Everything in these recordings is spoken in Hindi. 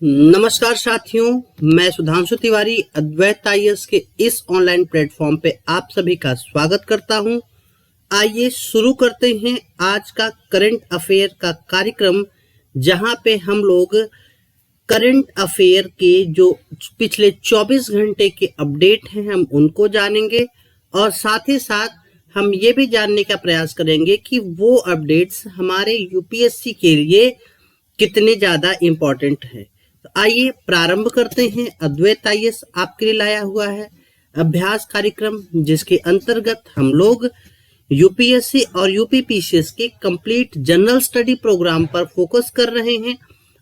नमस्कार साथियों, मैं सुधांशु तिवारी अद्वैत आईएएस के इस ऑनलाइन प्लेटफॉर्म पे आप सभी का स्वागत करता हूं। आइए शुरू करते हैं आज का करंट अफेयर का कार्यक्रम, जहां पे हम लोग करंट अफेयर के जो पिछले 24 घंटे के अपडेट हैं हम उनको जानेंगे और साथ ही साथ हम ये भी जानने का प्रयास करेंगे कि वो अपडेट्स हमारे यूपीएससी के लिए कितने ज्यादा इम्पोर्टेंट है। तो आइए प्रारंभ करते हैं। अद्वैत आईएएस आपके लिए लाया हुआ है अभ्यास कार्यक्रम, जिसके अंतर्गत हम लोग यूपीएससी और यूपीपीसीएस के कंप्लीट जनरल स्टडी प्रोग्राम पर फोकस कर रहे हैं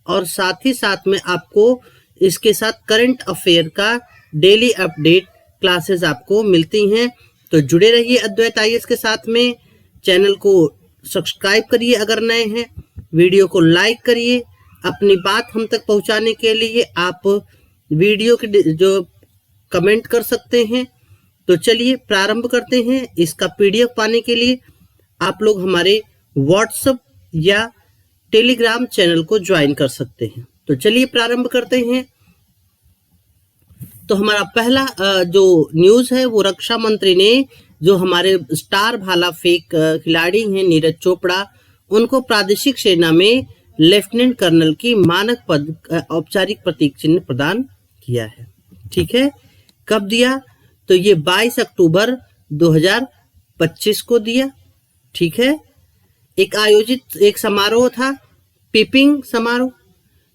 और साथ ही साथ में आपको इसके साथ करंट अफेयर का डेली अपडेट क्लासेस आपको मिलती हैं। तो जुड़े रहिए अद्वैत आईएएस के साथ में। चैनल को सब्सक्राइब करिए अगर नए हैं, वीडियो को लाइक करिए। अपनी बात हम तक पहुंचाने के लिए आप वीडियो के जो कमेंट कर सकते हैं। तो चलिए प्रारंभ करते हैं। इसका पीडीएफ पाने के लिए आप लोग हमारे व्हाट्सएप या टेलीग्राम चैनल को ज्वाइन कर सकते हैं। तो चलिए प्रारंभ करते हैं। तो हमारा पहला जो न्यूज है वो रक्षा मंत्री ने जो हमारे स्टार भाला फेंक खिलाड़ी हैं नीरज चोपड़ा, उनको प्रादेशिक सेना में लेफ्टिनेंट कर्नल की मानक पद औपचारिक प्रतीक चिन्ह प्रदान किया है। ठीक है, कब दिया? तो ये 22 अक्टूबर 2025 को दिया। ठीक है, एक आयोजित एक समारोह था, पिपिंग समारोह,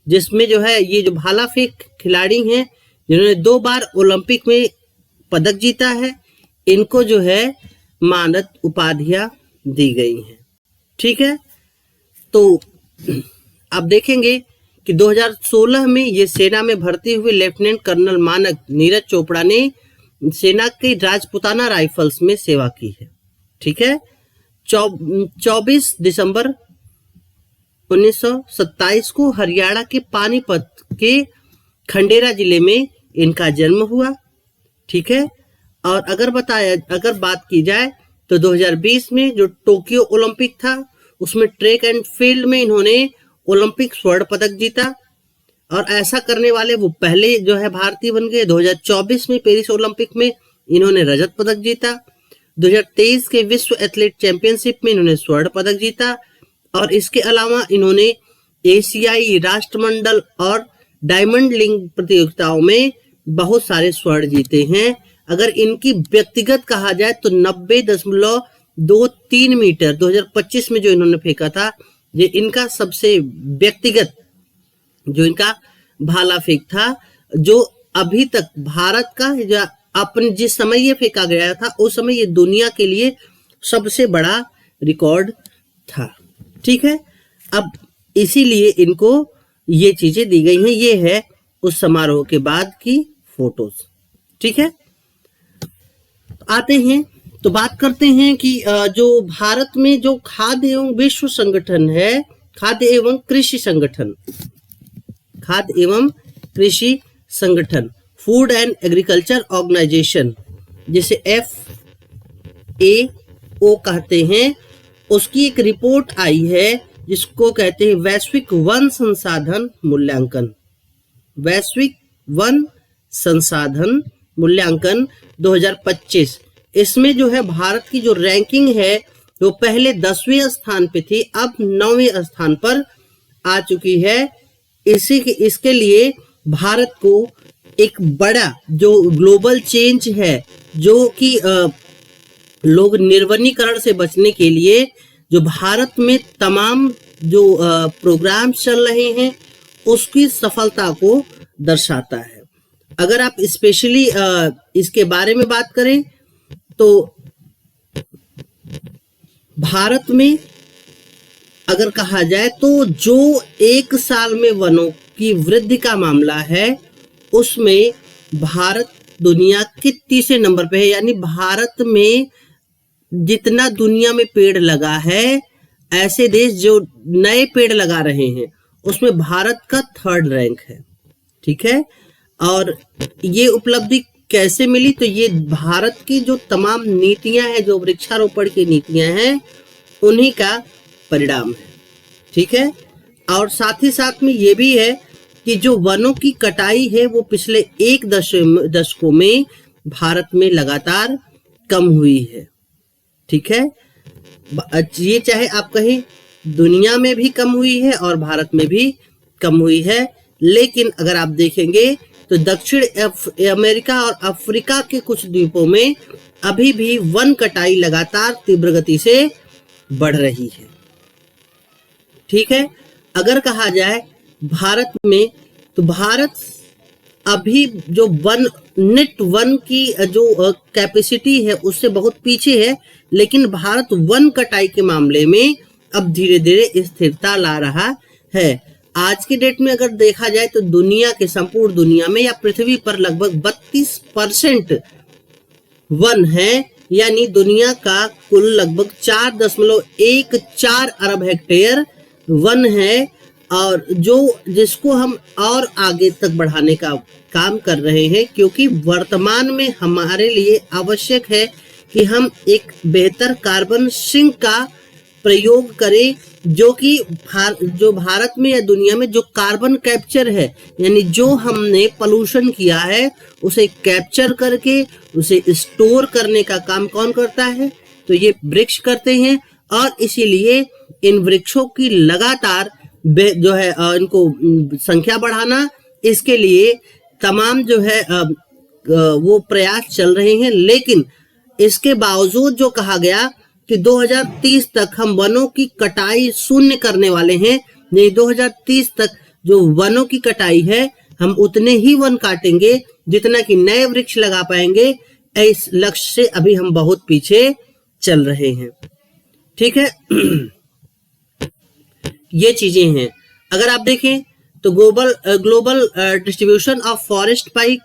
जिसमें जो है ये जो भाला फेंक खिलाड़ी हैं जिन्होंने 2 बार ओलंपिक में पदक जीता है, इनको जो है मानद उपाधियां दी गई हैं। ठीक है, तो आप देखेंगे कि 2016 में ये सेना में भर्ती हुए लेफ्टिनेंट कर्नल मानक नीरज चोपड़ा ने सेना की राजपुताना राइफल्स में सेवा की है। ठीक है, 24 दिसंबर 1927 को हरियाणा के पानीपत के खंडेरा जिले में इनका जन्म हुआ। ठीक है, और अगर बात की जाए तो 2020 में जो टोक्यो ओलंपिक था उसमें ट्रैक एंड फील्ड में इन्होंने ओलंपिक स्वर्ण पदक जीता और ऐसा करने वाले वो पहले जो है भारतीय बन गए। 2024 में पेरिस ओलंपिक में इन्होंने रजत पदक जीता। 2023 के विश्व एथलेट चैंपियनशिप में इन्होंने स्वर्ण पदक जीता और इसके अलावा इन्होंने एशियाई राष्ट्रमंडल और डायमंड लीग प्रतियोगिताओं में बहुत सारे स्वर्ण जीते हैं। अगर इनकी व्यक्तिगत कहा जाए तो 90.23 मीटर 2025 में जो इन्होंने फेंका था, ये इनका सबसे व्यक्तिगत जो इनका भाला फेंक था, जो अभी तक भारत का जो अपन जिस समय ये फेंका गया था उस समय ये दुनिया के लिए सबसे बड़ा रिकॉर्ड था। ठीक है, अब इसीलिए इनको ये चीजें दी गई हैं। ये है उस समारोह के बाद की फोटोज। ठीक है, आते हैं तो बात करते हैं कि जो भारत में जो खाद्य एवं विश्व संगठन है, खाद्य एवं कृषि संगठन फूड एंड एग्रीकल्चर ऑर्गेनाइजेशन, जिसे FAO कहते हैं, उसकी एक रिपोर्ट आई है जिसको कहते हैं वैश्विक वन संसाधन मूल्यांकन 2025। इसमें जो है भारत की जो रैंकिंग है वो पहले 10वें स्थान पे थी, अब 9वें स्थान पर आ चुकी है। इसके लिए भारत को एक बड़ा जो ग्लोबल चेंज है, जो कि लोग निर्वनीकरण से बचने के लिए जो भारत में तमाम जो प्रोग्राम्स चल रहे हैं उसकी सफलता को दर्शाता है। अगर आप स्पेशली इसके बारे में बात करें तो भारत में अगर कहा जाए तो जो 1 साल में वनों की वृद्धि का मामला है उसमें भारत दुनिया के 3रे नंबर पे है। यानी भारत में जितना दुनिया में पेड़ लगा है, ऐसे देश जो नए पेड़ लगा रहे हैं उसमें भारत का 3rd रैंक है। ठीक है, और ये उपलब्धि कैसे मिली? तो ये भारत की जो तमाम नीतियां हैं, जो वृक्षारोपण की नीतियां हैं, उन्हीं का परिणाम है। ठीक है, और साथ ही साथ में ये भी है कि जो वनों की कटाई है वो पिछले एक दशकों में भारत में लगातार कम हुई है। ठीक है, ये चाहे आप कहें दुनिया में भी कम हुई है और भारत में भी कम हुई है, लेकिन अगर आप देखेंगे तो दक्षिण अमेरिका और अफ्रीका के कुछ द्वीपों में अभी भी वन कटाई लगातार तीव्र गति से बढ़ रही है। ठीक है, अगर कहा जाए भारत में, तो भारत अभी जो नेट वन की जो कैपेसिटी है उससे बहुत पीछे है, लेकिन भारत वन कटाई के मामले में अब धीरे धीरे स्थिरता ला रहा है। आज की डेट में अगर देखा जाए तो दुनिया के संपूर्ण दुनिया में या पृथ्वी पर लगभग 32% वन है, यानी दुनिया का कुल लगभग 4.14 अरब हेक्टेयर वन है, और जिसको हम और आगे तक बढ़ाने का काम कर रहे हैं, क्योंकि वर्तमान में हमारे लिए आवश्यक है कि हम एक बेहतर कार्बन सिंक का प्रयोग करें, जो कि जो भारत में या दुनिया में जो कार्बन कैप्चर है, यानी जो हमने पोल्यूशन किया है उसे कैप्चर करके उसे स्टोर करने का काम कौन करता है, तो ये वृक्ष करते हैं। और इसीलिए इन वृक्षों की लगातार जो है इनको संख्या बढ़ाना, इसके लिए तमाम जो है वो प्रयास चल रहे हैं। लेकिन इसके बावजूद जो कहा गया कि 2030 तक हम वनों की कटाई शून्य करने वाले हैं, नहीं 2030 तक जो वनों की कटाई है हम उतने ही वन काटेंगे जितना कि नए वृक्ष लगा पाएंगे, इस लक्ष्य से अभी हम बहुत पीछे चल रहे हैं। ठीक है, ये चीजें हैं। अगर आप देखें तो global distribution of forest by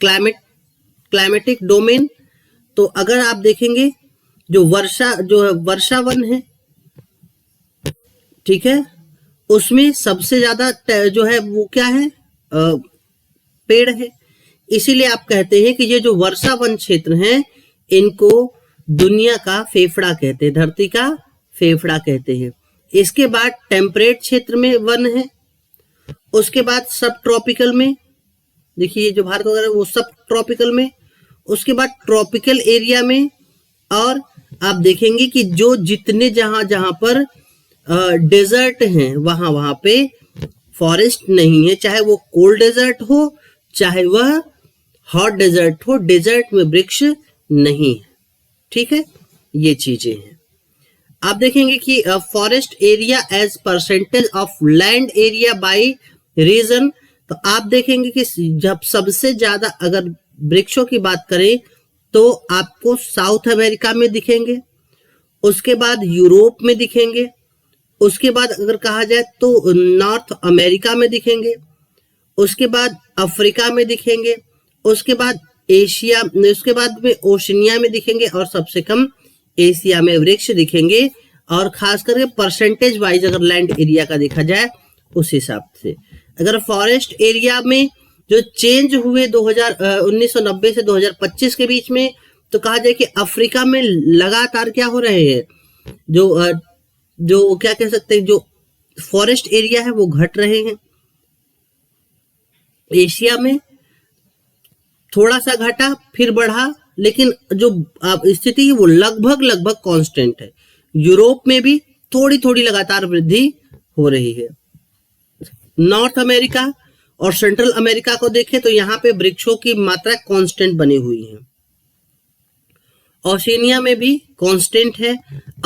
climatic domain, तो अगर आप देखेंगे जो वर्षा वन है, ठीक है, उसमें सबसे ज्यादा जो है वो क्या है, पेड़ है। इसीलिए आप कहते हैं कि ये जो वर्षा वन क्षेत्र हैं इनको दुनिया का फेफड़ा कहते हैं, धरती का फेफड़ा कहते हैं। इसके बाद टेम्परेट क्षेत्र में वन है, उसके बाद सब ट्रॉपिकल में, देखिए जो भारत वगैरह वो सब ट्रॉपिकल में, उसके बाद ट्रॉपिकल एरिया में, और आप देखेंगे कि जो जितने जहां पर डेजर्ट हैं वहां पे फॉरेस्ट नहीं है, चाहे वो कोल्ड डेजर्ट हो चाहे वह हॉट डेजर्ट हो, डेजर्ट में वृक्ष नहीं है। ठीक है, ये चीजें हैं। आप देखेंगे कि forest area as percentage of land area by region, तो आप देखेंगे कि जब सबसे ज्यादा अगर वृक्षों की बात करें तो आपको साउथ अमेरिका में दिखेंगे, उसके बाद यूरोप में दिखेंगे, उसके बाद अगर कहा जाए तो नॉर्थ अमेरिका में दिखेंगे, उसके बाद अफ्रीका में दिखेंगे, उसके बाद एशिया, उसके बाद में ओशनिया में दिखेंगे, और सबसे कम एशिया में वृक्ष दिखेंगे। और खास करके परसेंटेज वाइज अगर लैंड एरिया का देखा जाए उस हिसाब से, अगर फॉरेस्ट एरिया में जो चेंज हुए 1990 से 2025 के बीच में, तो कहा जाए कि अफ्रीका में लगातार क्या हो रहे हैं, जो क्या कह सकते हैं, जो फॉरेस्ट एरिया है वो घट रहे हैं। एशिया में थोड़ा सा घटा फिर बढ़ा, लेकिन जो स्थिति है वो लगभग कांस्टेंट है। यूरोप में भी थोड़ी थोड़ी लगातार वृद्धि हो रही है। नॉर्थ अमेरिका और सेंट्रल अमेरिका को देखें तो यहाँ पे वृक्षों की मात्रा कांस्टेंट बनी हुई है। ओशिनिया में भी कांस्टेंट है,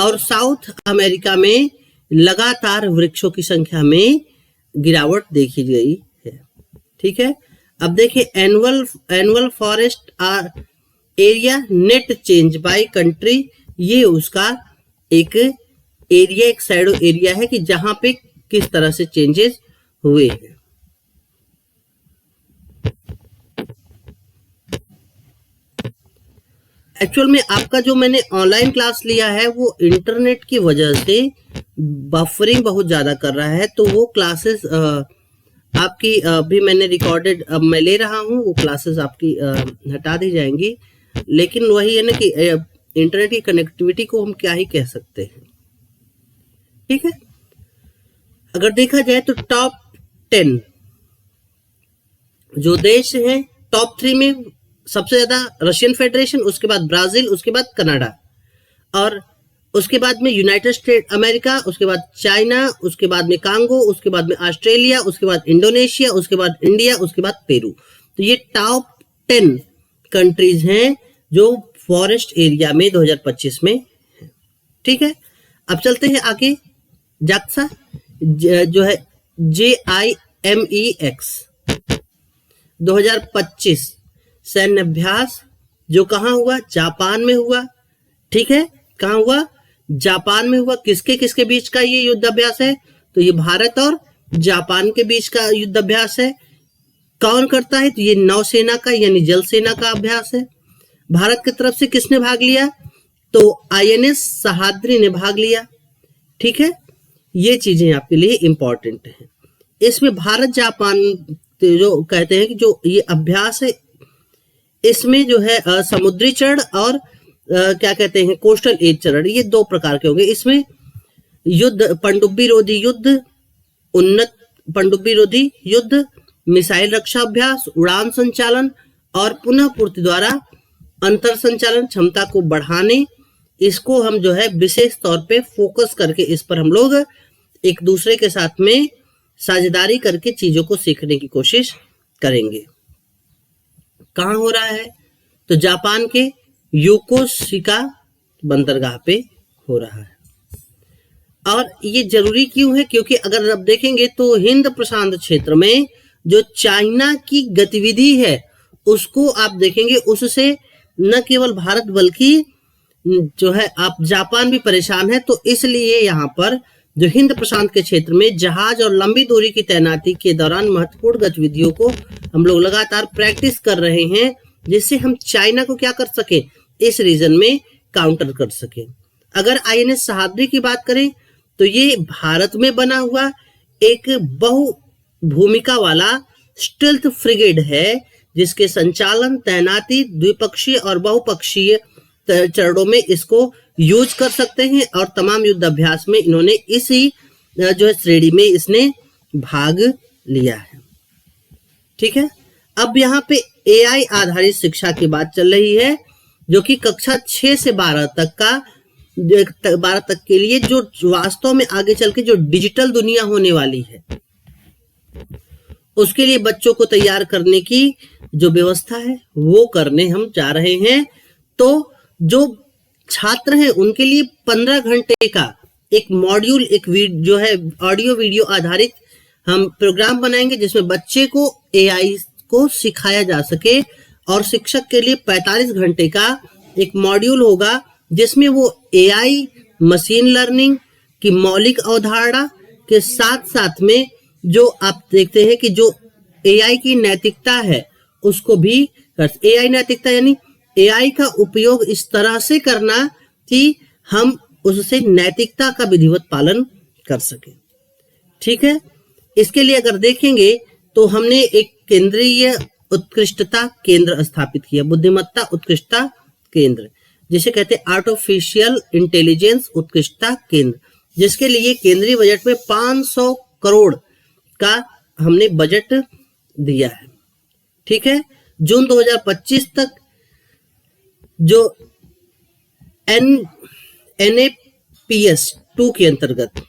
और साउथ अमेरिका में लगातार वृक्षों की संख्या में गिरावट देखी गई है। ठीक है, अब देखिए annual forest area net change by country, ये उसका एक एरिया, एक शैडो एरिया है कि जहां पे किस तरह से चेंजेस हुए हैं। एक्चुअल में आपका जो मैंने ऑनलाइन क्लास लिया है वो इंटरनेट की वजह से बफरिंग बहुत ज्यादा कर रहा है, तो वो क्लासेस आपकी भी मैंने रिकॉर्डेड अब मैं ले रहा हूँ, वो क्लासेस आपकी हटा दी जाएंगी। लेकिन वही है ना कि इंटरनेट की कनेक्टिविटी को हम क्या ही कह सकते हैं। ठीक है, अगर देखा जाए तो टॉप 10 जो देश हैं टॉप 3 में सबसे ज्यादा रशियन फेडरेशन, उसके बाद ब्राजील, उसके बाद कनाडा, और उसके बाद में यूनाइटेड स्टेट अमेरिका, उसके बाद चाइना, उसके बाद में कांगो, उसके बाद में ऑस्ट्रेलिया, उसके बाद इंडोनेशिया, उसके बाद इंडिया, उसके बाद पेरू। तो ये टॉप 10 कंट्रीज हैं जो फॉरेस्ट एरिया में 2025 में है। ठीक है, अब चलते हैं आगे। जाक्सा जो है JIMEX 2025 सैन्य अभ्यास जो कहाँ हुआ? जापान में हुआ। ठीक है, कहाँ हुआ? जापान में हुआ। किसके किसके बीच का ये युद्ध अभ्यास है? तो ये भारत और जापान के बीच का युद्ध अभ्यास है। कौन करता है? तो ये नौसेना का यानी जल सेना का अभ्यास है। भारत की तरफ से किसने भाग लिया? तो INS सहाद्री ने भाग लिया। ठीक है, ये चीजें आपके लिए इंपॉर्टेंट हैं। इसमें भारत जापान जो कहते हैं कि जो ये अभ्यास है, इसमें जो है समुद्री चरण और क्या कहते हैं कोस्टल एज चरण, ये 2 प्रकार के होंगे। इसमें युद्ध, पनडुब्बी रोधी युद्ध, उन्नत पनडुब्बी रोधी युद्ध, मिसाइल रक्षा अभ्यास, उड़ान संचालन और पुनः पूर्ति द्वारा अंतर संचालन क्षमता को बढ़ाने, इसको हम जो है विशेष तौर पे फोकस करके इस पर हम लोग एक दूसरे के साथ में साझेदारी करके चीजों को सीखने की कोशिश करेंगे। कहाँ हो रहा है? तो जापान के योकोशिका बंदरगाह पे हो रहा है। और ये जरूरी क्यों है? क्योंकि अगर आप देखेंगे तो हिंद प्रशांत क्षेत्र में जो चाइना की गतिविधि है उसको आप देखेंगे, उससे न केवल भारत बल्कि जो है आप जापान भी परेशान है। तो इसलिए यहाँ पर जो हिंद प्रशांत के क्षेत्र में जहाज और लंबी दूरी की तैनाती के दौरान महत्वपूर्ण गतिविधियों को हम लोग लगातार प्रैक्टिस कर रहे हैं, जिससे हम चाइना को क्या कर सके, इस रीजन में काउंटर कर सके। अगर INS सहाद्री की बात करें तो ये भारत में बना हुआ एक बहु भूमिका वाला स्टेल्थ फ्रिगेड है, जिसके संचालन, तैनाती द्विपक्षीय और बहुपक्षीय चरणों में इसको यूज कर सकते हैं। और तमाम युद्ध अभ्यास में इन्होंने इसी जो है श्रेणी में इसने भाग लिया है। ठीक है, अब यहाँ पे AI आधारित शिक्षा की बात चल रही है, जो कि कक्षा 6 से 12 तक के लिए जो वास्तव में आगे चल के जो डिजिटल दुनिया होने वाली है, उसके लिए बच्चों को तैयार करने की जो व्यवस्था है वो करने हम जा रहे हैं। तो जो छात्र हैं उनके लिए 15 घंटे का एक मॉड्यूल, एक जो है ऑडियो वीडियो आधारित हम प्रोग्राम बनाएंगे, जिसमें बच्चे को AI को सिखाया जा सके। और शिक्षक के लिए 45 घंटे का एक मॉड्यूल होगा, जिसमें वो AI, मशीन लर्निंग की मौलिक अवधारणा के साथ साथ में जो आप देखते हैं कि जो AI की नैतिकता है उसको भी AI नैतिकता यानी AI का उपयोग इस तरह से करना कि हम उससे नैतिकता का विधिवत पालन कर सकें। ठीक है, इसके लिए अगर देखेंगे तो हमने एक केंद्रीय उत्कृष्टता केंद्र स्थापित किया, बुद्धिमत्ता उत्कृष्टता केंद्र, जिसे कहते हैं आर्टिफिशियल इंटेलिजेंस उत्कृष्टता केंद्र, जिसके लिए केंद्रीय बजट में 500 करोड़ का हमने बजट दिया है। ठीक है, जून 2025 तक जो NAPS 2 के अंतर्गत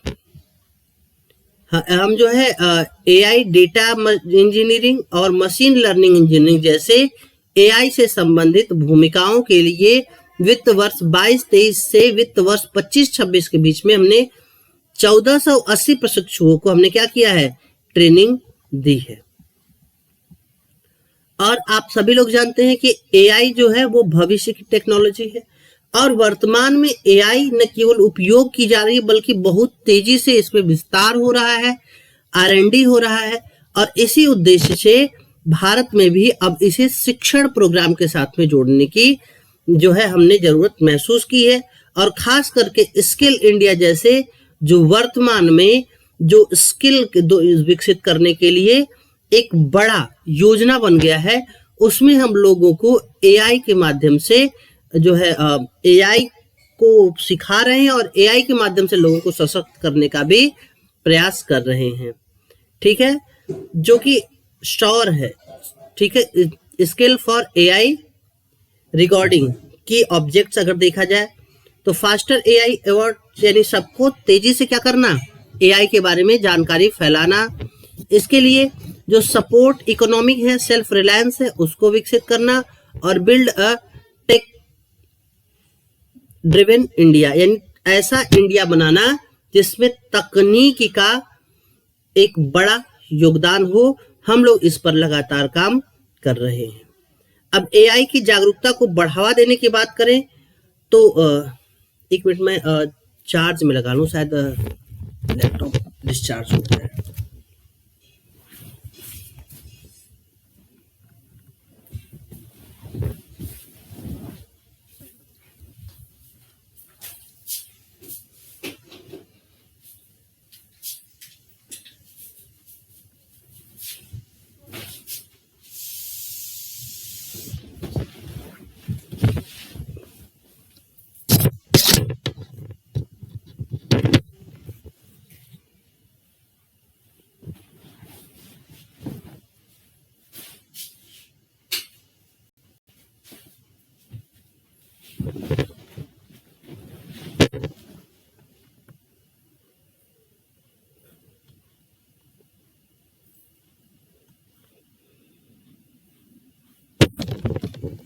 हम जो है AI, डेटा इंजीनियरिंग और मशीन लर्निंग इंजीनियरिंग जैसे AI से संबंधित भूमिकाओं के लिए वित्त वर्ष 22-23 से वित्त वर्ष 25-26 के बीच में हमने 1480 प्रशिक्षुओं को हमने क्या किया है, ट्रेनिंग दी है। और आप सभी लोग जानते हैं कि AI जो है वो भविष्य की टेक्नोलॉजी है, और वर्तमान में AI न केवल उपयोग की जा रही है बल्कि बहुत तेजी से इसमें विस्तार हो रहा है, R&D हो रहा है। और इसी उद्देश्य से भारत में भी अब इसे शिक्षण प्रोग्राम के साथ में जोड़ने की जो है हमने जरूरत महसूस की है। और खास करके स्किल इंडिया जैसे जो वर्तमान में जो स्किल विकसित करने के लिए एक बड़ा योजना बन गया है, उसमें हम लोगों को AI के माध्यम से जो है AI को सिखा रहे हैं और AI के माध्यम से लोगों को सशक्त करने का भी प्रयास कर रहे हैं। ठीक है, जो कि सौर है, ठीक है। स्किल फॉर एआई रिकॉर्डिंग की ऑब्जेक्ट्स अगर देखा जाए तो फास्टर एआई अवार्ड यानी सबको तेजी से क्या करना, एआई के बारे में जानकारी फैलाना। इसके लिए जो सपोर्ट इकोनॉमिक है, सेल्फ रिलायंस है, उसको विकसित करना और build a tech driven India यानी ऐसा इंडिया बनाना जिसमें तकनीकी का एक बड़ा योगदान हो। हम लोग इस पर लगातार काम कर रहे हैं। अब एआई की जागरूकता को बढ़ावा देने की बात करें तो एक मिनट में चार्ज में लगा लूं, शायद लैपटॉप डिस्चार्ज हो गया है।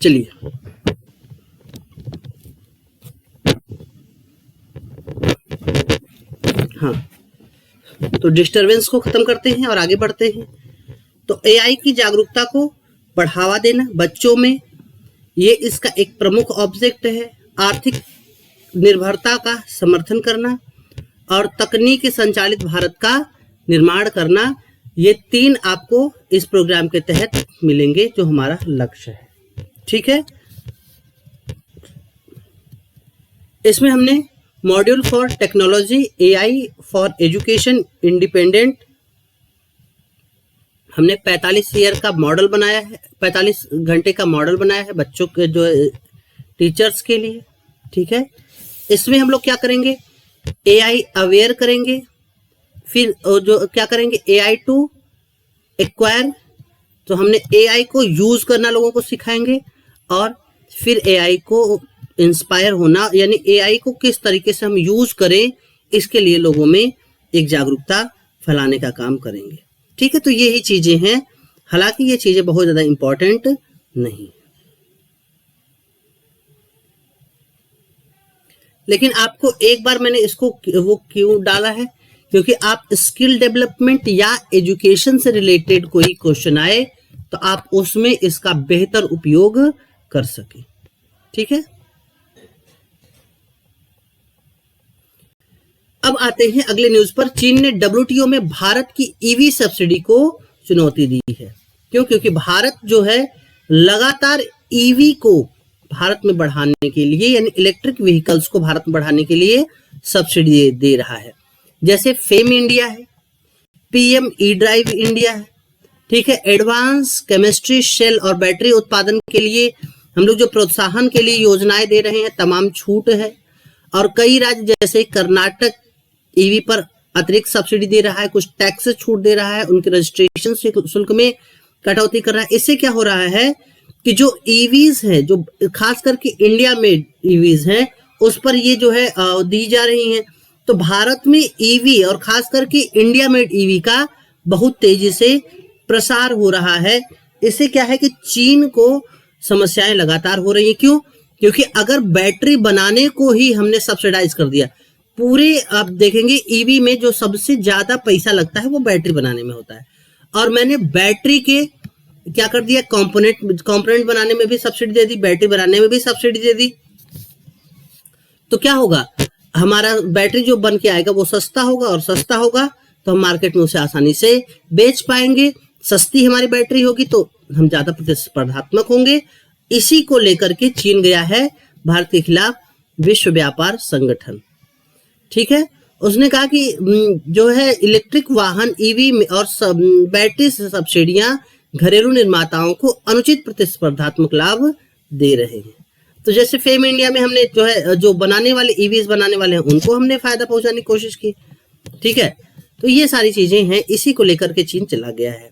चलिए हाँ, तो डिस्टरबेंस को खत्म करते हैं और आगे बढ़ते हैं। तो एआई की जागरूकता को बढ़ावा देना बच्चों में, ये इसका एक प्रमुख ऑब्जेक्ट है। आर्थिक निर्भरता का समर्थन करना और तकनीकी संचालित भारत का निर्माण करना, ये 3 आपको इस प्रोग्राम के तहत मिलेंगे जो हमारा लक्ष्य है। ठीक है, इसमें हमने module for technology, AI for education independent, हमने 45 ईयर का मॉडल बनाया है, 45 घंटे का मॉडल बनाया है बच्चों के जो टीचर्स के लिए। ठीक है, इसमें हम लोग क्या करेंगे, एआई अवेयर करेंगे, फिर जो क्या करेंगे एआई टू एक्वायर, तो हमने एआई को यूज करना लोगों को सिखाएंगे और फिर एआई को इंस्पायर होना यानी एआई को किस तरीके से हम यूज करें, इसके लिए लोगों में एक जागरूकता फैलाने का काम करेंगे। ठीक है, तो यही चीजें हैं, हालांकि ये चीजें बहुत ज्यादा इंपॉर्टेंट नहीं, लेकिन आपको एक बार मैंने इसको वो क्यों डाला है, क्योंकि आप स्किल डेवलपमेंट या एजुकेशन से रिलेटेड कोई क्वेश्चन आए तो आप उसमें इसका बेहतर उपयोग कर सके। ठीक है, अब आते हैं अगले न्यूज पर। चीन ने डब्ल्यूटीओ में भारत की ईवी सब्सिडी को चुनौती दी है। क्यों? क्योंकि भारत जो है लगातार ईवी को भारत में बढ़ाने के लिए यानी इलेक्ट्रिक व्हीकल्स को भारत में बढ़ाने के लिए सब्सिडी दे रहा है। जैसे फेम इंडिया है, पीएम ई ड्राइव इंडिया है। ठीक है, एडवांस केमिस्ट्री सेल और बैटरी उत्पादन के लिए हम लोग जो प्रोत्साहन के लिए योजनाएं दे रहे हैं, तमाम छूट है। और कई राज्य जैसे कर्नाटक ईवी पर अतिरिक्त सब्सिडी दे रहा है, कुछ टैक्स छूट दे रहा है, उनके रजिस्ट्रेशन शुल्क में कटौती कर रहा है। इससे क्या हो रहा है कि जो ईवीज है, जो खास करके इंडिया मेड ईवीज हैं, उस पर ये जो है दी जा रही हैं। तो भारत में ईवी और खास करके इंडिया मेड ईवी का बहुत तेजी से प्रसार हो रहा है। इससे क्या है कि चीन को समस्याएं लगातार हो रही है। क्यों? क्योंकि अगर बैटरी बनाने को ही हमने सब्सिडाइज कर दिया, पूरे आप देखेंगे ईवी में जो सबसे ज्यादा पैसा लगता है वो बैटरी बनाने में होता है, और मैंने बैटरी के क्या कर दिया, कंपोनेंट बनाने में भी सब्सिडी दे दी, बैटरी बनाने में भी सब्सिडी दे दी। तो क्या होगा, हमारा बैटरी जो बन के आएगा वो सस्ता होगा, और सस्ता होगा तो हम मार्केट में उसे आसानी से बेच पाएंगे। सस्ती हमारी बैटरी होगी तो हम ज्यादा प्रतिस्पर्धात्मक होंगे। इसी को लेकर के चीन गया है भारत के खिलाफ विश्व व्यापार संगठन। ठीक है, उसने कहा कि जो है इलेक्ट्रिक वाहन ईवी और बैटरी से सब्सिडियां घरेलू निर्माताओं को अनुचित प्रतिस्पर्धात्मक लाभ दे रहे हैं। तो जैसे फेम इंडिया में हमने जो है जो बनाने वाले ईवीज बनाने वाले हैं उनको हमने फायदा पहुंचाने की कोशिश की। ठीक है, तो ये सारी चीजें हैं, इसी को लेकर के चीन चला गया है।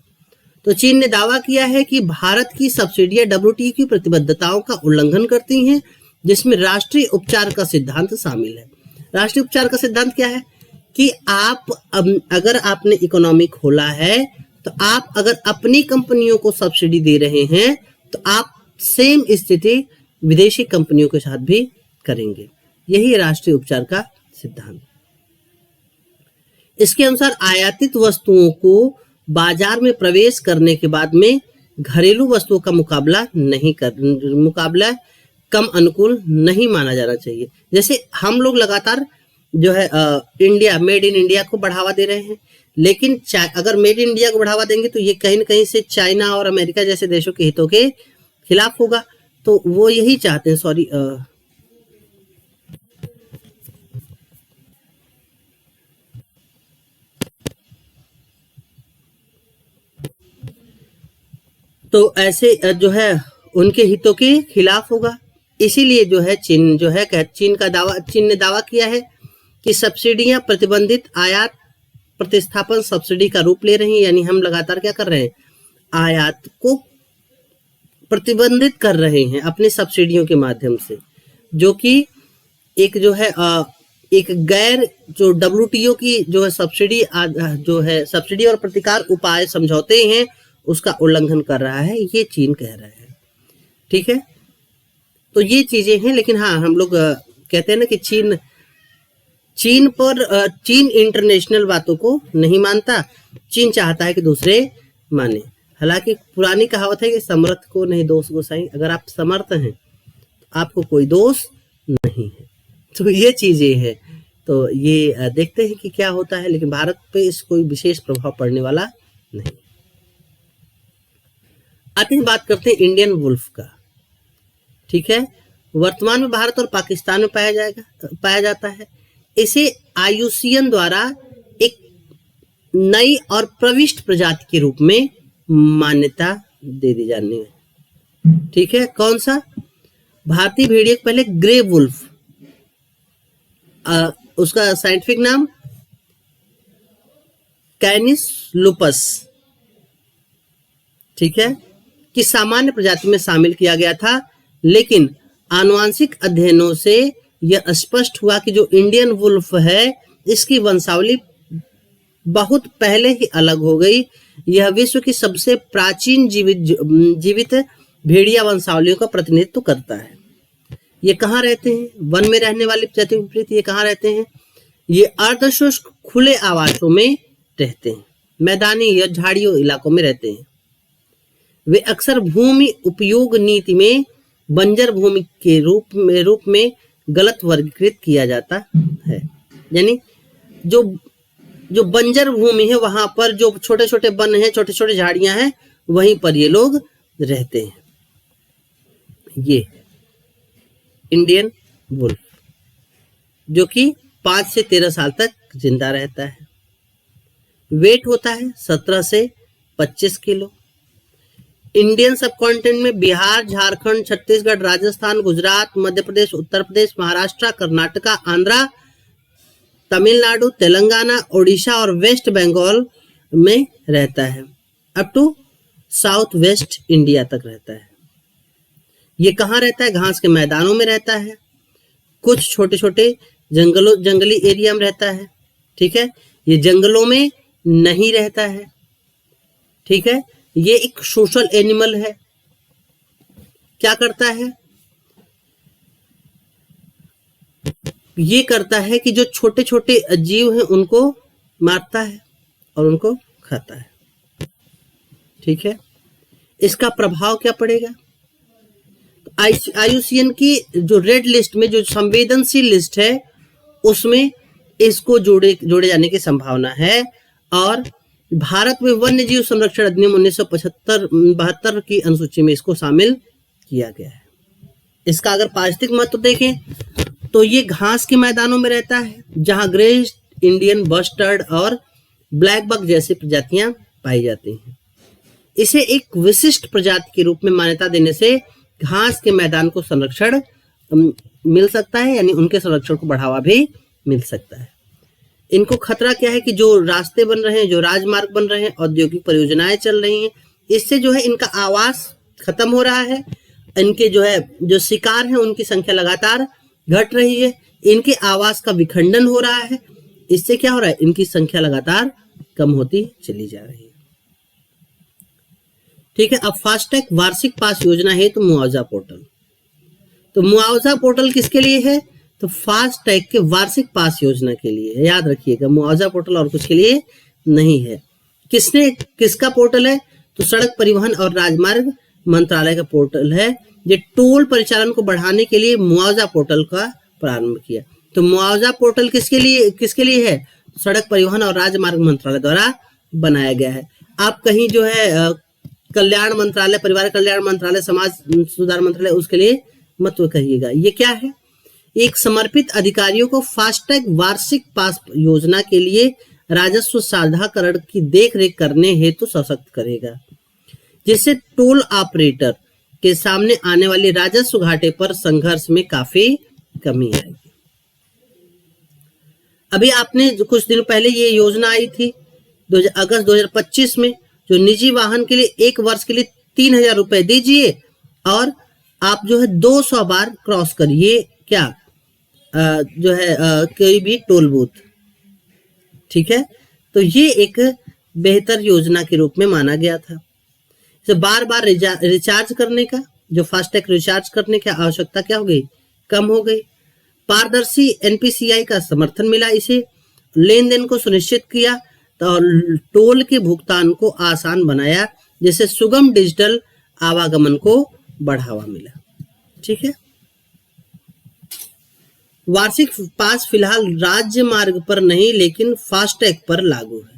तो चीन ने दावा किया है कि भारत की सब्सिडियां WTO की प्रतिबद्धताओं का उल्लंघन करती हैं, जिसमें राष्ट्रीय उपचार का सिद्धांत शामिल है। राष्ट्रीय उपचार का सिद्धांत क्या है कि आप अगर आपने इकोनॉमी खोला है तो आप अगर अपनी कंपनियों को सब्सिडी दे रहे हैं तो आप सेम स्थिति विदेशी कंपनियों के साथ भी करेंगे। यही राष्ट्रीय उपचार का सिद्धांत। इसके अनुसार आयातित वस्तुओं को बाजार में प्रवेश करने के बाद में घरेलू वस्तुओं का मुकाबला कम अनुकूल नहीं माना जाना चाहिए। जैसे हम लोग लगातार जो है इंडिया, मेड इन इंडिया को बढ़ावा दे रहे हैं, लेकिन अगर मेड इन इंडिया को बढ़ावा देंगे तो ये कहीं न कहीं से चाइना और अमेरिका जैसे देशों के हितों के खिलाफ होगा। तो वो यही चाहते हैं, सॉरी तो ऐसे जो है उनके हितों के खिलाफ होगा। इसीलिए जो है चीन ने दावा किया है कि सब्सिडियां प्रतिबंधित आयात प्रतिस्थापन सब्सिडी का रूप ले रही हैं। यानी हम लगातार क्या कर रहे हैं, आयात को प्रतिबंधित कर रहे हैं अपनी सब्सिडियों के माध्यम से, जो कि एक जो है एक गैर जो WTO की जो है सब्सिडी और प्रतिकार उपाय समझौते हैं उसका उल्लंघन कर रहा है, ये चीन कह रहा है। ठीक है, तो ये चीजें हैं। लेकिन हाँ, हम लोग कहते हैं ना कि चीन इंटरनेशनल बातों को नहीं मानता, चीन चाहता है कि दूसरे माने। हालांकि पुरानी कहावत है कि समर्थ को नहीं दोष गोसाई, अगर आप समर्थ हैं तो आपको कोई दोष नहीं है। तो ये चीजें हैं, तो ये देखते हैं कि क्या होता है, लेकिन भारत पे इस कोई विशेष प्रभाव पड़ने वाला नहीं। आते हैं, बात करते हैं इंडियन वुल्फ का। ठीक है, वर्तमान में भारत और पाकिस्तान में पाया जाता है। इसे IUCN द्वारा एक नई और प्रविष्ट प्रजाति के रूप में मान्यता दे दी जानी है। ठीक है, कौन सा? भारतीय भेड़िए पहले ग्रे वुल्फ, उसका साइंटिफिक नाम कैनिस लुपस, ठीक है, कि सामान्य प्रजाति में शामिल किया गया था। लेकिन आनुवांशिक अध्ययनों से यह स्पष्ट हुआ कि जो इंडियन वुल्फ है इसकी वंशावली बहुत पहले ही अलग हो गई। यह विश्व की सबसे प्राचीन जीवित भेड़िया वंशावलियों का प्रतिनिधित्व करता है। ये कहाँ रहते हैं? वन में रहने वाली प्रजातियों के विपरीत ये कहाँ रहते हैं? ये अर्धशुष्क खुले आवासों में रहते हैं, मैदानी या झाड़ियों इलाकों में रहते हैं। वे अक्सर भूमि उपयोग नीति में बंजर भूमि के रूप में गलत वर्गीकृत किया जाता है। यानी जो बंजर भूमि है वहां पर जो छोटे छोटे वन हैं, छोटे छोटे झाड़ियां हैं, वहीं पर ये लोग रहते हैं। ये इंडियन वुल्फ जो कि 5 से 13 साल तक जिंदा रहता है। वेट होता है 17 से 25 किलो। इंडियन सब कॉन्टिनेंट में बिहार, झारखंड, छत्तीसगढ़, राजस्थान, गुजरात, मध्य प्रदेश, उत्तर प्रदेश, महाराष्ट्र, कर्नाटका, आंध्रा, तमिलनाडु, तेलंगाना, ओडिशा और वेस्ट बंगाल में रहता है। Up to south west India तक रहता है। ये कहाँ रहता है? घास के मैदानों में रहता है, कुछ छोटे छोटे जंगली एरिया में रहता है। ठीक है, ये जंगलों में नहीं रहता है। ठीक है, ये एक सोशल एनिमल है। क्या करता है? ये करता है कि जो छोटे छोटे जीव हैं उनको मारता है और उनको खाता है। ठीक है, इसका प्रभाव क्या पड़ेगा? IUCN की जो रेड लिस्ट में जो संवेदनशील लिस्ट है उसमें इसको जोड़े जाने की संभावना है। और भारत में वन्य जीव संरक्षण अधिनियम 1972 की अनुसूची में इसको शामिल किया गया है। इसका अगर पारिस्थितिक महत्व देखें तो ये घास के मैदानों में रहता है जहां ग्रेट इंडियन बस्टर्ड और ब्लैक बक जैसी प्रजातियां पाई जाती हैं। इसे एक विशिष्ट प्रजाति के रूप में मान्यता देने से घास के मैदान को संरक्षण मिल सकता है, यानी उनके संरक्षण को बढ़ावा भी मिल सकता है। इनको खतरा क्या है कि जो रास्ते बन रहे हैं, जो राजमार्ग बन रहे हैं, औद्योगिक परियोजनाएं चल रही हैं, इससे जो है इनका आवास खत्म हो रहा है, इनके जो शिकार हैं उनकी संख्या लगातार घट रही है, इनके आवास का विखंडन हो रहा है। इससे क्या हो रहा है, इनकी संख्या लगातार कम होती चली जा रही है। ठीक है, अब फास्टैग वार्षिक पास योजना है तो मुआवजा पोर्टल, तो मुआवजा पोर्टल किसके लिए है, तो फास्टैग के वार्षिक पास योजना के लिए। याद रखिएगा, मुआवजा पोर्टल और कुछ के लिए नहीं है। किसका पोर्टल है, तो सड़क परिवहन और राजमार्ग मंत्रालय का पोर्टल है। ये टोल परिचालन को बढ़ाने के लिए मुआवजा पोर्टल का प्रारंभ किया। तो मुआवजा पोर्टल किसके लिए है, सड़क परिवहन और राजमार्ग मंत्रालय द्वारा बनाया गया है। आप कहीं जो है कल्याण मंत्रालय, परिवार कल्याण मंत्रालय, समाज सुधार मंत्रालय, उसके लिए मत कहिएगा। ये क्या है, एक समर्पित अधिकारियों को फास्टैग वार्षिक पास योजना के लिए राजस्व साझाकरण की देखरेख करने हेतु सशक्त करेगा, जिससे टोल ऑपरेटर के सामने आने वाले राजस्व घाटे पर संघर्ष में काफी कमी आएगी। अभी आपने कुछ दिन पहले ये योजना आई थी अगस्त 2025 में, जो निजी वाहन के लिए 1 वर्ष के लिए 3,000 रुपए दीजिए और आप जो है 200 बार क्रॉस करिए क्या कोई भी टोल बूथ। ठीक है, तो ये एक बेहतर योजना के रूप में माना गया था। तो बार बार रिचार्ज करने का, जो फास्टैग रिचार्ज करने की आवश्यकता क्या हो गई, कम हो गई। पारदर्शी एनपीसीआई का समर्थन मिला, इसे लेन देन को सुनिश्चित किया तो टोल के भुगतान को आसान बनाया, जिससे सुगम डिजिटल आवागमन को बढ़ावा मिला। ठीक है, वार्षिक पास फिलहाल राज्य मार्ग पर नहीं लेकिन फास्टैग पर लागू है।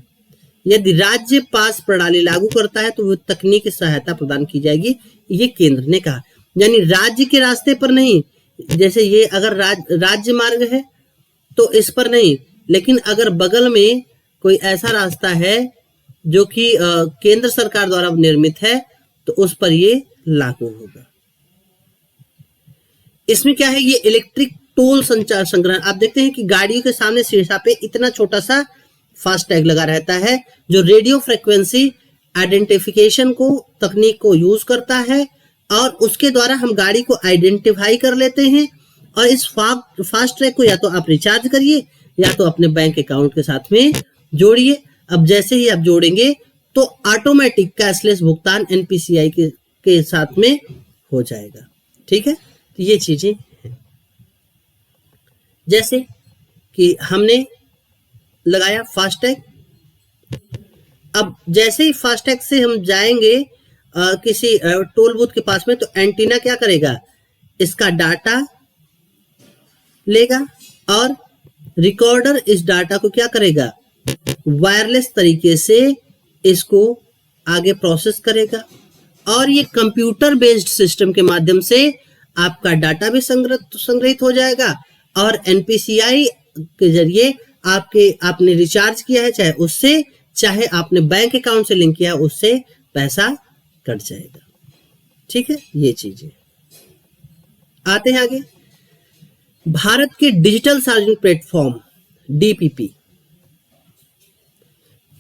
यदि राज्य पास प्रणाली लागू करता है तो वो तकनीकी सहायता प्रदान की जाएगी, ये केंद्र ने कहा। यानी राज्य के रास्ते पर नहीं, जैसे ये अगर राज्य मार्ग है तो इस पर नहीं, लेकिन अगर बगल में कोई ऐसा रास्ता है जो कि केंद्र सरकार द्वारा निर्मित है तो उस पर ये लागू होगा। इसमें क्या है, ये इलेक्ट्रिक टोल संचार संग्रहण, आप देखते हैं कि गाड़ियों के सामने शीशा पे इतना छोटा सा फास्टैग लगा रहता है, जो रेडियो फ्रिक्वेंसी आइडेंटिफिकेशन को तकनीक को यूज करता है और उसके द्वारा हम गाड़ी को आइडेंटिफाई कर लेते हैं। और इस फास्टैग को या तो आप रिचार्ज करिए या तो अपने बैंक अकाउंट के साथ में जोड़िए। अब जैसे ही आप जोड़ेंगे तो ऑटोमेटिक कैशलेस भुगतान एनपीसीआई के साथ में हो जाएगा। ठीक है, तो ये चीजें हैं। जैसे कि हमने लगाया फास्टैग, अब जैसे ही फास्टैग से हम जाएंगे किसी टोल बूथ के पास में, तो एंटीना क्या करेगा, इसका डाटा लेगा और रिकॉर्डर इस डाटा को क्या करेगा, वायरलेस तरीके से इसको आगे प्रोसेस करेगा और ये कंप्यूटर बेस्ड सिस्टम के माध्यम से आपका डाटा भी संग्रहित हो जाएगा और एनपीसीआई के जरिए आपने रिचार्ज किया है चाहे उससे, चाहे आपने बैंक अकाउंट से लिंक किया है उससे पैसा कट जाएगा। ठीक है, ये चीजें। आते हैं आगे, भारत के डिजिटल सार्वजनिक प्लेटफॉर्म डीपीपी।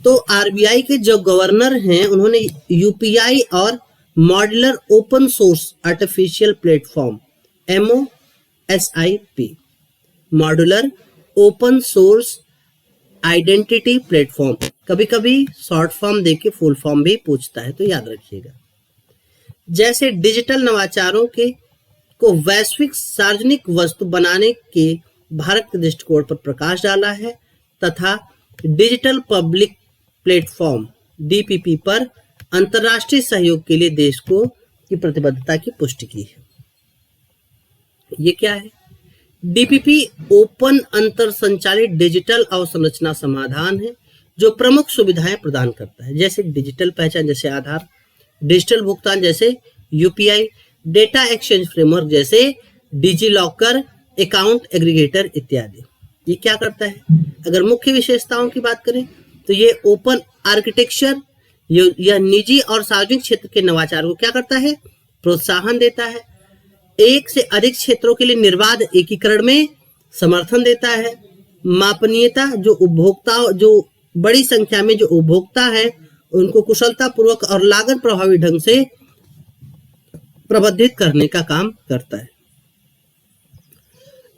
तो आरबीआई के जो गवर्नर हैं उन्होंने यूपीआई और modular open source artificial platform MOSIP, modular open source identity platform, कभी कभी शॉर्ट फॉर्म देके फुल फॉर्म भी पूछता है, तो याद रखिएगा। जैसे डिजिटल नवाचारों को वैश्विक सार्वजनिक वस्तु बनाने के भारत के दृष्टिकोण पर प्रकाश डाला है तथा डिजिटल पब्लिक प्लेटफॉर्म डीपीपी पर अंतर्राष्ट्रीय सहयोग के लिए देश की प्रतिबद्धता की पुष्टि की है। ये क्या है, डीपीपी ओपन अंतर संचालित डिजिटल अवसंरचना समाधान है जो प्रमुख सुविधाएं प्रदान करता है, जैसे डिजिटल पहचान जैसे आधार, डिजिटल भुगतान जैसे यूपीआई, डेटा एक्सचेंज फ्रेमवर्क जैसे डिजी लॉकर, अकाउंट एग्रीगेटर इत्यादि। ये क्या करता है, अगर मुख्य विशेषताओं की बात करें तो ये ओपन आर्किटेक्चर यह निजी और सार्वजनिक क्षेत्र के नवाचार को क्या करता है, प्रोत्साहन देता है। एक से अधिक क्षेत्रों के लिए निर्बाध एकीकरण में समर्थन देता है। मापनीयता, जो बड़ी संख्या में जो उपभोक्ता है उनको कुशलता पूर्वक और लागत प्रभावी ढंग से प्रबंधित करने का काम करता है।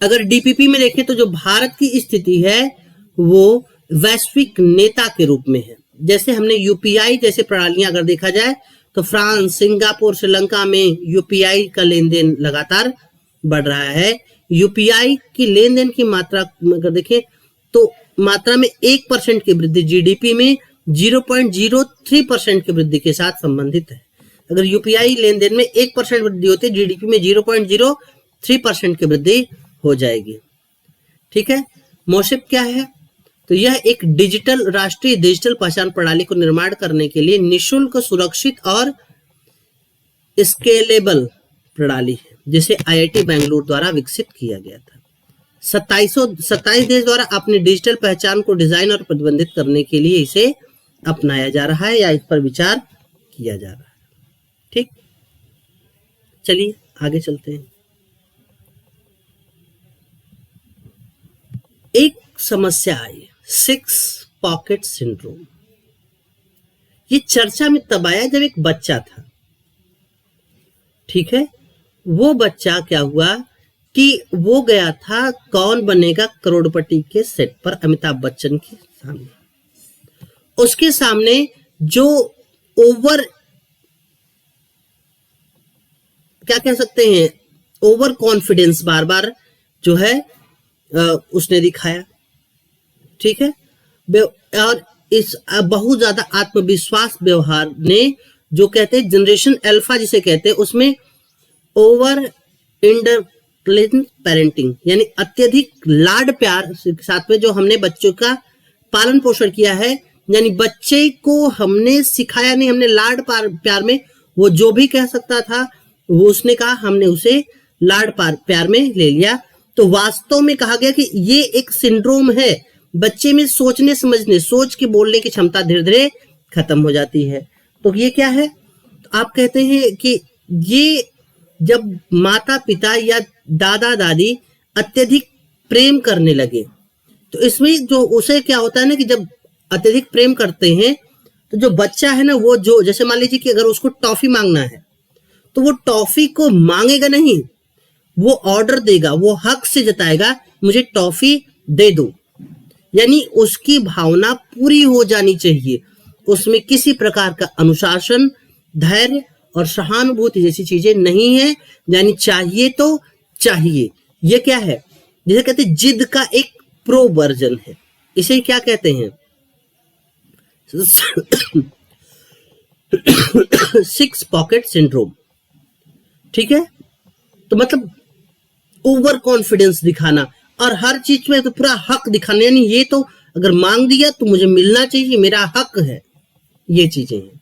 अगर डीपीपी में देखें तो जो भारत की स्थिति है वो वैश्विक नेता के रूप में है। जैसे हमने यूपीआई जैसे प्रणालियां अगर देखा जाए तो फ्रांस, सिंगापुर, श्रीलंका में यूपीआई का लेन देन लगातार बढ़ रहा है। यूपीआई की लेन देन की मात्रा अगर देखें तो मात्रा में 1% की वृद्धि जीडीपी में 0.03% की वृद्धि के साथ संबंधित है। अगर यूपीआई लेन देन में 1% वृद्धि होती है, जीडीपी में 0.03% की वृद्धि हो जाएगी। ठीक है, मोशिप क्या है? तो यह एक राष्ट्रीय डिजिटल पहचान प्रणाली को निर्माण करने के लिए निशुल्क, सुरक्षित और स्केलेबल प्रणाली है, जिसे आईआईटी बेंगलुरु द्वारा विकसित किया गया था। 27 देश द्वारा अपनी डिजिटल पहचान को डिजाइन और प्रतिबंधित करने के लिए इसे अपनाया जा रहा है या इस पर विचार किया जा रहा है। ठीक, चलिए आगे चलते हैं। एक समस्या आई, 6 पॉकेट सिंड्रोम। ये चर्चा में तब आया जब एक बच्चा था। ठीक है, वो बच्चा क्या हुआ कि वो गया था कौन बनेगा करोड़पति के सेट पर अमिताभ बच्चन के सामने। उसके सामने जो ओवर क्या कह सकते हैं, ओवर कॉन्फिडेंस बार बार जो है उसने दिखाया। ठीक है, और इस बहुत ज्यादा आत्मविश्वास व्यवहार ने, जो कहते हैं जनरेशन अल्फा जिसे कहते हैं, उसमें ओवर इंडल्जेंट पेरेंटिंग यानी अत्यधिक लाड प्यार के साथ में जो हमने बच्चों का पालन पोषण किया है, यानी बच्चे को हमने सिखाया नहीं, हमने लाड प्यार में वो जो भी कह सकता था वो उसने कहा, हमने उसे लाड प्यार में ले लिया। तो वास्तव में कहा गया कि ये एक सिंड्रोम है, बच्चे में सोचने समझने, सोच के बोलने की क्षमता धीरे धीरे खत्म हो जाती है। तो ये क्या है? तो आप कहते हैं कि ये जब माता पिता या दादा दादी अत्यधिक प्रेम करने लगे, तो इसमें जो उसे क्या होता है ना कि जब अत्यधिक प्रेम करते हैं तो जो बच्चा है ना, वो जो जैसे मान लीजिए कि अगर उसको टॉफी मांगना है तो वो टॉफी को मांगेगा नहीं, वो ऑर्डर देगा, वो हक से जताएगा मुझे टॉफी दे दो। यानी उसकी भावना पूरी हो जानी चाहिए, उसमें किसी प्रकार का अनुशासन, धैर्य और सहानुभूति जैसी चीजें नहीं है। यानी चाहिए तो चाहिए। ये क्या है? जिसे कहते हैं जिद का एक प्रो वर्जन है। इसे क्या कहते हैं? 6 पॉकेट सिंड्रोम। ठीक है, तो मतलब ओवर कॉन्फिडेंस दिखाना और हर चीज में तो पूरा हक दिखाना, यानी ये तो अगर मांग दिया तो मुझे मिलना चाहिए, मेरा हक है। ये चीजें हैं।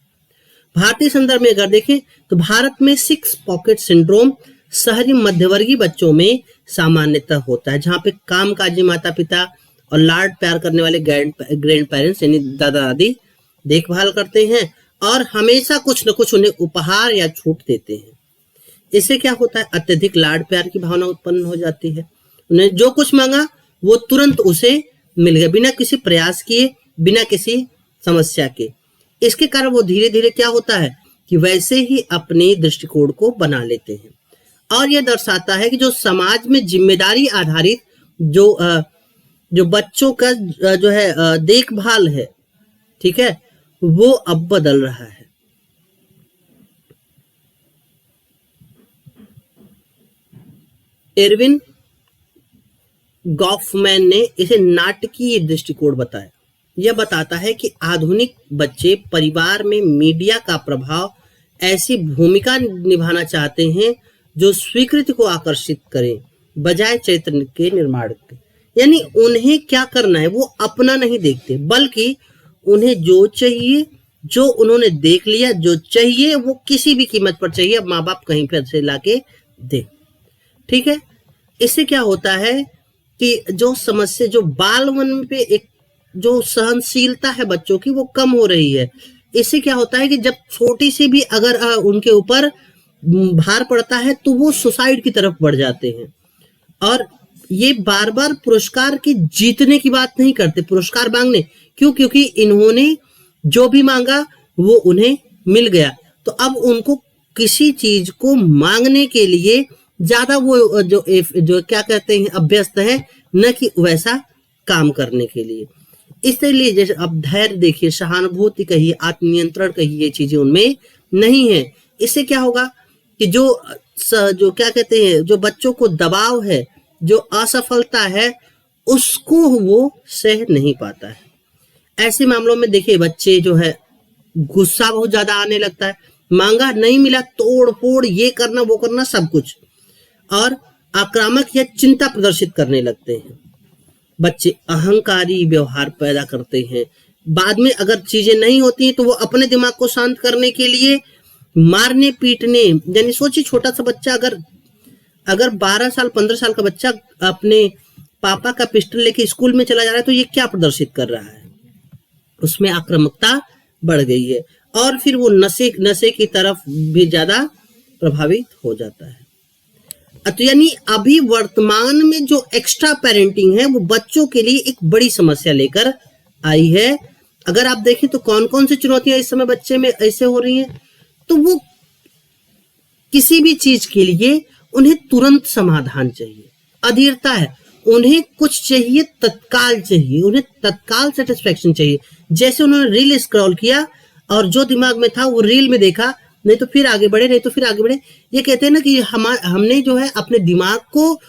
भारतीय संदर्भ में अगर देखें तो भारत में 6 पॉकेट सिंड्रोम शहरी मध्यवर्गीय बच्चों में सामान्यतः होता है, जहां पे कामकाजी माता पिता और लाड प्यार करने वाले ग्रैंड पेरेंट्स यानी दादा दादी देखभाल करते हैं और हमेशा कुछ न कुछ उन्हें उपहार या छूट देते हैं। इससे क्या होता है? अत्यधिक लाड प्यार की भावना उत्पन्न हो जाती है। उन्हें जो कुछ मांगा वो तुरंत उसे मिल गया, बिना किसी प्रयास किए, बिना किसी समस्या के। इसके कारण वो धीरे धीरे क्या होता है कि वैसे ही अपने दृष्टिकोण को बना लेते हैं। और यह दर्शाता है कि जो समाज में जिम्मेदारी आधारित जो बच्चों का जो है देखभाल है, ठीक है, वो अब बदल रहा है। एरविन गॉफमैन ने इसे नाटकीय दृष्टिकोण बताया। यह बताता है कि आधुनिक बच्चे परिवार में मीडिया का प्रभाव ऐसी भूमिका निभाना चाहते हैं जो स्वीकृति को आकर्षित करें बजाय चरित्र के निर्माण के। यानी उन्हें क्या करना है, वो अपना नहीं देखते, बल्कि उन्हें जो चाहिए, जो उन्होंने देख लिया, जो चाहिए वो किसी भी कीमत पर चाहिए, माँ बाप कहीं पर से लाके दे। ठीक है, इससे क्या होता है कि जो समस्या, जो बाल मन पे एक जो सहनशीलता है बच्चों की, वो कम हो रही है। इससे क्या होता है कि जब छोटी सी भी अगर उनके ऊपर भार पड़ता है तो वो सुसाइड की तरफ बढ़ जाते हैं। और ये बार बार पुरस्कार की जीतने की बात नहीं करते, पुरस्कार मांगने क्यों? क्योंकि इन्होंने जो भी मांगा वो उन्हें मिल गया, तो अब उनको किसी चीज को मांगने के लिए ज्यादा वो जो क्या कहते हैं अभ्यस्त है, न कि वैसा काम करने के लिए। इसलिए जैसे अब धैर्य देखिए, सहानुभूति कहिए, आत्मनियंत्रण कहिए, ये चीजें उनमें नहीं है। इससे क्या होगा कि जो क्या कहते हैं, जो बच्चों को दबाव है, जो असफलता है, उसको वो सह नहीं पाता है। ऐसे मामलों में देखिए बच्चे जो है गुस्सा बहुत ज्यादा आने लगता है, मांगा नहीं मिला तोड़ फोड़, ये करना वो करना सब कुछ, और आक्रामक या चिंता प्रदर्शित करने लगते हैं। बच्चे अहंकारी व्यवहार पैदा करते हैं। बाद में अगर चीजें नहीं होती तो वो अपने दिमाग को शांत करने के लिए मारने पीटने, यानी सोचिए छोटा सा बच्चा अगर 12 साल 15 साल का बच्चा अपने पापा का पिस्टल लेके स्कूल में चला जा रहा है, तो ये क्या प्रदर्शित कर रहा है, उसमें आक्रामकता बढ़ गई है, और फिर वो नशे की तरफ भी ज्यादा प्रभावित हो जाता है। तो यानी अभी वर्तमान में जो एक्स्ट्रा पेरेंटिंग है वो बच्चों के लिए एक बड़ी समस्या लेकर आई है। अगर आप देखें तो कौन कौन सी चुनौतियां इस समय बच्चे में ऐसे हो रही हैं, तो वो किसी भी चीज के लिए उन्हें तुरंत समाधान चाहिए, अधीरता है, उन्हें कुछ चाहिए तत्काल चाहिए, उन्हें तत्काल सेटिस्फेक्शन चाहिए। जैसे उन्होंने रील स्क्रॉल किया और जो दिमाग में था वो रील में देखा, नहीं तो फिर आगे बढ़े, नहीं तो फिर आगे बढ़े। ये कहते हैं ना कि हमने जो है अपने दिमाग को,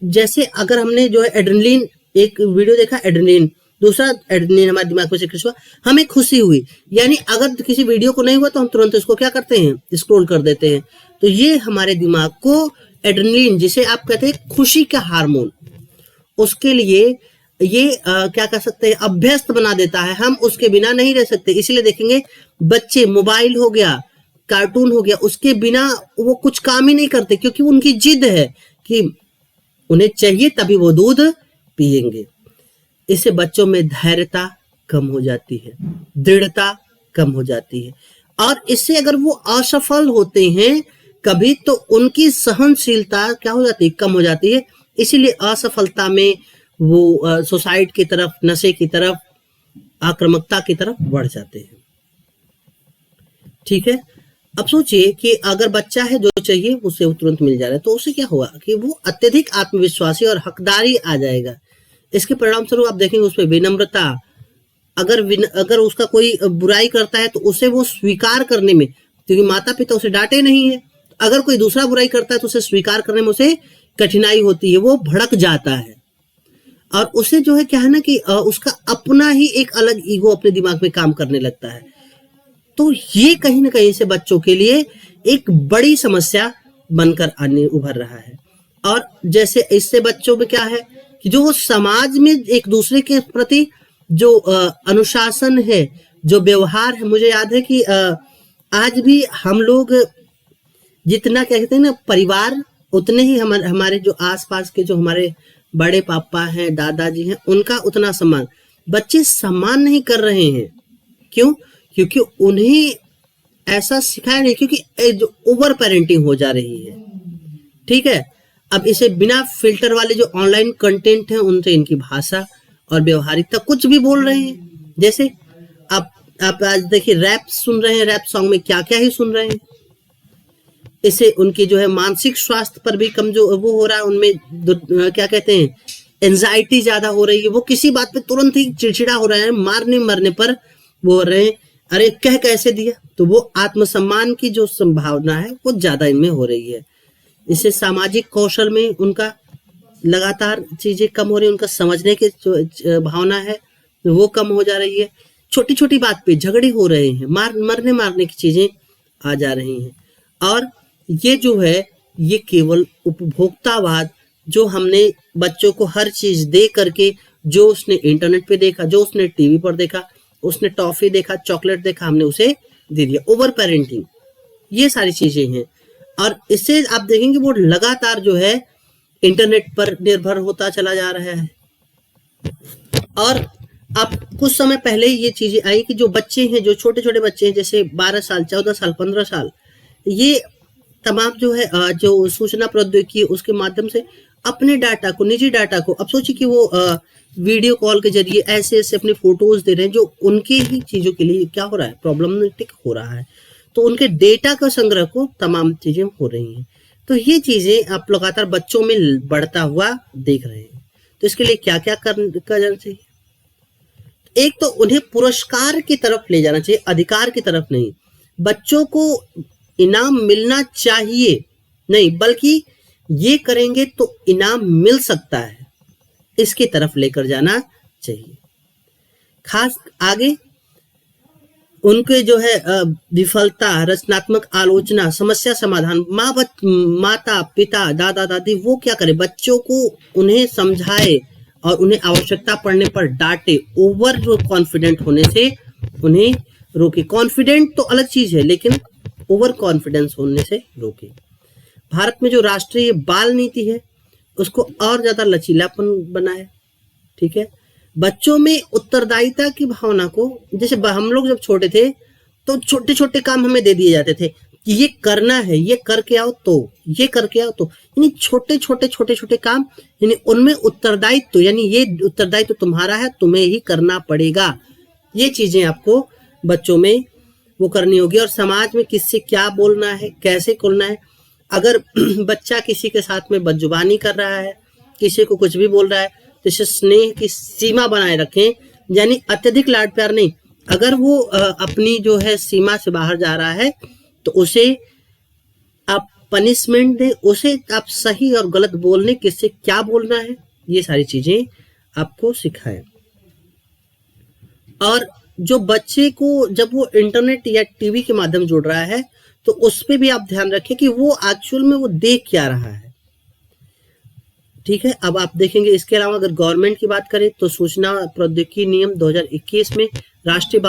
जैसे अगर हमने जो है एड्रेनलिन, एक वीडियो देखा एड्रेनलिन, दूसरा एड्रेनलिन हमारे दिमाग में सिक्रेट हुआ, हमें खुशी हुई, यानी अगर किसी वीडियो को नहीं हुआ तो हम तुरंत इसको क्या करते हैं, स्क्रॉल कर देते हैं। तो ये हमारे दिमाग को एड्रेनलिन, जिसे आप कहते हैं खुशी का हार्मोन, उसके लिए ये क्या कह सकते हैं, अभ्यस्त बना देता है। हम उसके बिना नहीं रह सकते। इसलिए देखेंगे बच्चे, मोबाइल हो गया, कार्टून हो गया, उसके बिना वो कुछ काम ही नहीं करते, क्योंकि उनकी जिद है कि उन्हें चाहिए, तभी वो दूध पिएंगे। इससे बच्चों में धैर्यता कम हो जाती है, दृढ़ता कम हो जाती है, और इससे अगर वो असफल होते हैं कभी, तो उनकी सहनशीलता क्या हो जाती है, कम हो जाती है। इसीलिए असफलता में वो सुसाइड की तरफ, नशे की तरफ, आक्रामकता की तरफ बढ़ जाते हैं। ठीक है, अब सोचिए कि अगर बच्चा है, जो चाहिए उसे तुरंत मिल जा रहा है, तो उसे क्या होगा कि वो अत्यधिक आत्मविश्वासी और हकदारी आ जाएगा। इसके परिणाम स्वरूप आप देखेंगे उसमें विनम्रता, अगर उसका कोई बुराई करता है तो उसे वो स्वीकार करने में, क्योंकि माता पिता उसे डांटे नहीं है, अगर कोई दूसरा बुराई करता है तो उसे स्वीकार करने में उसे कठिनाई होती है, वो भड़क जाता है, और उसे जो है क्या है ना कि उसका अपना ही एक अलग ईगो अपने दिमाग में काम करने लगता है। तो ये कहीं ना कहीं से बच्चों के लिए एक बड़ी समस्या बनकर उभर रहा है। और जैसे इससे बच्चों में क्या है कि जो समाज में एक दूसरे के प्रति जो अनुशासन है, जो व्यवहार है, मुझे याद है कि आज भी हम लोग जितना क्या कहते हैं ना परिवार, उतने ही हमारे जो आसपास के जो हमारे बड़े पापा हैं, दादाजी हैं, उनका उतना सम्मान बच्चे सम्मान नहीं कर रहे हैं। क्यों? क्योंकि उन्हें ऐसा सिखाया नहीं, क्योंकि जो ओवर पेरेंटिंग हो जा रही है। ठीक है, अब इसे बिना फिल्टर वाले जो ऑनलाइन कंटेंट हैं, उनसे इनकी भाषा और व्यवहारिकता कुछ भी बोल रहे हैं। जैसे आप आज देखिए रैप सुन रहे हैं, रैप सॉन्ग में क्या क्या ही सुन रहे हैं। इससे उनकी जो है मानसिक स्वास्थ्य पर भी कम जो वो हो रहा है, उनमें क्या कहते हैं एंजाइटी ज्यादा हो रही है। वो किसी बात पे तुरंत ही चिड़चिड़ा हो रहा है, मारने मरने पर वो हो रहे हैं, अरे कह कैसे दिया। तो वो आत्मसम्मान की जो संभावना है वो ज्यादा इनमें हो रही है। इससे सामाजिक कौशल में उनका लगातार चीजें कम हो रही है, उनका समझने की जो भावना है वो कम हो जा रही है। छोटी छोटी बात पे झगड़े हो रहे हैं, मरने मारने की चीजें आ जा रही हैं। और ये जो है ये केवल उपभोक्तावाद, जो हमने बच्चों को हर चीज दे करके, जो उसने इंटरनेट पे देखा, जो उसने टीवी पर देखा, उसने टॉफी देखा, चॉकलेट देखा, हमने उसे दे दिया। ओवर पेरेंटिंग, ये सारी चीजें हैं। और इससे आप देखेंगे वो लगातार जो है इंटरनेट पर निर्भर होता चला जा रहा है। और अब कुछ समय पहले ये चीजें आई कि जो बच्चे हैं, जो छोटे छोटे बच्चे हैं, जैसे 12 साल, 14 साल, 15 साल, ये तमाम जो है जो सूचना प्रौद्योगिकी उसके माध्यम से अपने डाटा को, निजी डाटा को, अब सोचिए कि वो वीडियो कॉल के जरिए ऐसे ऐसे अपने फोटोज दे रहे हैं जो उनके ही चीजों के लिए क्या हो रहा है, प्रॉब्लमेटिक हो रहा है। तो उनके डेटा का संग्रह को तमाम चीजें हो रही हैं। तो ये चीजें आप लगातार बच्चों में बढ़ता हुआ देख रहे हैं। तो इसके लिए क्या क्या करना चाहिए? एक तो उन्हें पुरस्कार की तरफ ले जाना चाहिए, अधिकार की तरफ नहीं। बच्चों को इनाम मिलना चाहिए नहीं, बल्कि ये करेंगे तो इनाम मिल सकता है, इसकी तरफ लेकर जाना चाहिए। खास आगे उनके जो है विफलता, रचनात्मक आलोचना, समस्या समाधान, माता पिता, दादा दादी वो क्या करे, बच्चों को उन्हें समझाए और उन्हें आवश्यकता पड़ने पर डांटे। ओवर कॉन्फिडेंट होने से उन्हें रोके। कॉन्फिडेंट तो अलग चीज है, लेकिन ओवर कॉन्फिडेंस होने से रोके। भारत में जो राष्ट्रीय बाल नीति है उसको और ज्यादा लचीलापन बनाए। ठीक है, बच्चों में उत्तरदायिता की भावना को, जैसे हम लोग जब छोटे थे तो छोटे छोटे काम हमें दे दिए जाते थे कि ये करना है, ये करके आओ, तो ये करके आओ, तो यानी छोटे छोटे काम, यानी उनमें उत्तरदायित्व, यानी ये उत्तरदायित्व तुम्हारा है, तुम्हें ही करना पड़ेगा। ये चीजें आपको बच्चों में वो करनी होगी। और समाज में किससे क्या बोलना है, कैसे बोलना है। अगर बच्चा किसी के साथ में बदजुबानी कर रहा है, किसी को कुछ भी बोल रहा है, तो इसे स्नेह की सीमा बनाए रखें, यानी अत्यधिक लाड प्यार नहीं। अगर वो अपनी जो है सीमा से बाहर जा रहा है तो उसे आप पनिशमेंट दें, उसे आप सही और गलत बोलने, किससे क्या बोलना है, ये सारी चीजें आपको सिखाएं। और जो बच्चे को जब वो इंटरनेट या टीवी के माध्यम जुड़ रहा है तो उस पर भी आप ध्यान रखें कि वो एक्चुअल में वो देख क्या रहा है। ठीक है, अब आप देखेंगे इसके अलावा अगर गवर्नमेंट की बात करें तो सूचना प्रौद्योगिकी नियम 2021 में राष्ट्रीय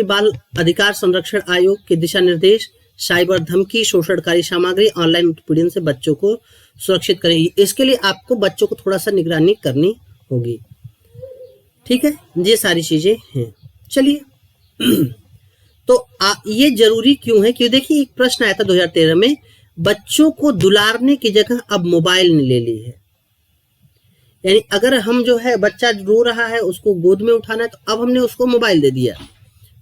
बाल अधिकार संरक्षण आयोग के दिशा निर्देश, साइबर धमकी, शोषणकारी सामग्री, ऑनलाइन उत्पीड़न से बच्चों को सुरक्षित करेगी। इसके लिए आपको बच्चों को थोड़ा सा निगरानी करनी होगी। ठीक है, ये सारी चीजें हैं। चलिए तो ये जरूरी क्यों है? क्यों, देखिए एक प्रश्न आया था 2013 में, बच्चों को दुलारने की जगह अब मोबाइल ने ले ली है। यानी अगर हम जो है बच्चा रो रहा है, उसको गोद में उठाना है, तो अब हमने उसको मोबाइल दे दिया,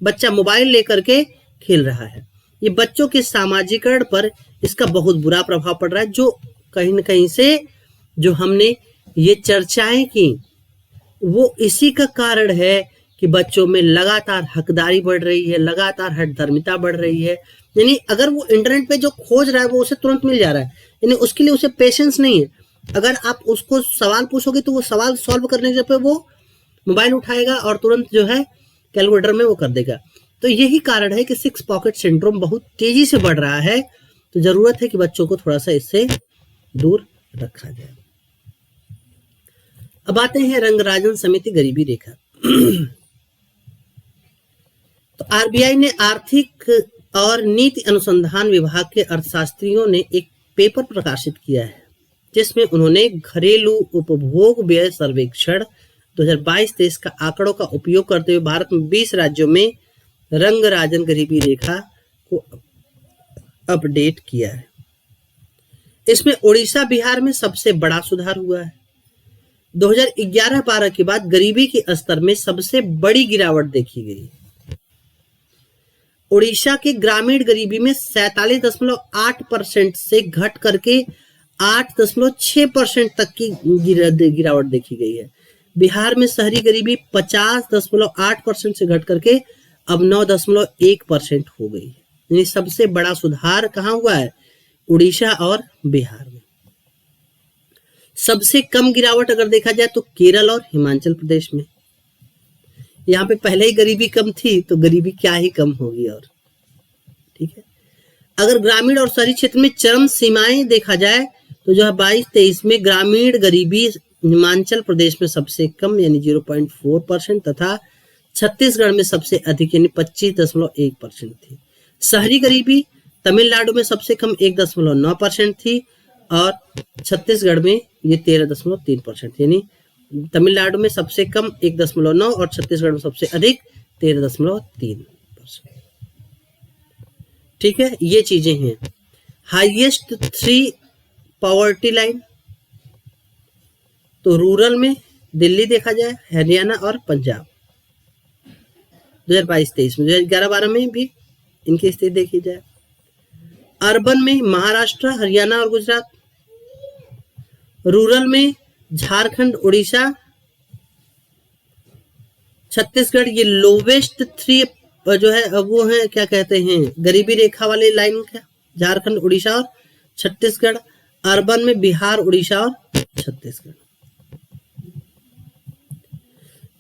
बच्चा मोबाइल लेकर के खेल रहा है। ये बच्चों के सामाजिकरण पर इसका बहुत बुरा प्रभाव पड़ रहा है, जो कहीं न कहीं से जो हमने ये चर्चाएं की वो इसी का कारण है कि बच्चों में लगातार हकदारी बढ़ रही है, लगातार हठधर्मिता बढ़ रही है। यानी अगर वो इंटरनेट पे जो खोज रहा है वो उसे तुरंत मिल जा रहा है, यानी उसके लिए उसे पेशेंस नहीं है। अगर आप उसको सवाल पूछोगे तो वो सवाल सॉल्व करने के पे वो मोबाइल उठाएगा और तुरंत जो है कैलकुलेटर में वो कर देगा। तो यही कारण है कि 6 पॉकेट सिंड्रोम बहुत तेजी से बढ़ रहा है। तो जरूरत है कि बच्चों को थोड़ा सा इससे दूर रखा जाए। अब आते हैं रंगराजन समिति गरीबी रेखा। तो आरबीआई ने आर्थिक और नीति अनुसंधान विभाग के अर्थशास्त्रियों ने एक पेपर प्रकाशित किया है जिसमें उन्होंने घरेलू उपभोग व्यय सर्वेक्षण 2022-23 का आंकड़ों का उपयोग करते हुए भारत में 20 राज्यों में रंगराजन गरीबी रेखा को अपडेट किया है। इसमें ओडिशा, बिहार में सबसे बड़ा सुधार हुआ है। 2011-12 के बाद गरीबी के स्तर में सबसे बड़ी गिरावट देखी गई। ओडिशा के ग्रामीण गरीबी में 47.8% से घट करके 8.6% तक की गिरावट देखी गई है। बिहार में शहरी गरीबी 50.8% से घट करके अब 9.1% हो गई है। यानी सबसे बड़ा सुधार कहाँ हुआ है? उड़ीसा और बिहार में। सबसे कम गिरावट अगर देखा जाए तो केरल और हिमाचल प्रदेश में। यहाँ पे पहले ही गरीबी कम थी तो गरीबी क्या ही कम होगी। और ठीक है, अगर ग्रामीण और शहरी क्षेत्र में चरम सीमाएं देखा जाए तो जो है 22-23 में ग्रामीण गरीबी हिमाचल प्रदेश में सबसे कम यानी 0.4% तथा छत्तीसगढ़ में सबसे अधिक यानी 25.1% थी। शहरी गरीबी तमिलनाडु में सबसे कम 1.9% थी और छत्तीसगढ़ में ये 13.3%, यानी तमिलनाडु में सबसे कम 1.9 और छत्तीसगढ़ में सबसे अधिक 13.3%। ठीक है, ये चीजें हैं। हाईएस्ट 3 पॉवर्टी लाइन, तो रूरल में दिल्ली देखा जाए, हरियाणा और पंजाब 2022-23 में, 2011-12 में भी इनकी स्थिति देखी जाए। अर्बन में महाराष्ट्र, हरियाणा और गुजरात, रूरल में झारखंड, उड़ीसा, छत्तीसगढ़। ये लोवेस्ट 3 जो है वो है, क्या कहते हैं, गरीबी रेखा वाले लाइन का झारखंड, उड़ीसा और छत्तीसगढ़। अर्बन में बिहार, उड़ीसा और छत्तीसगढ़।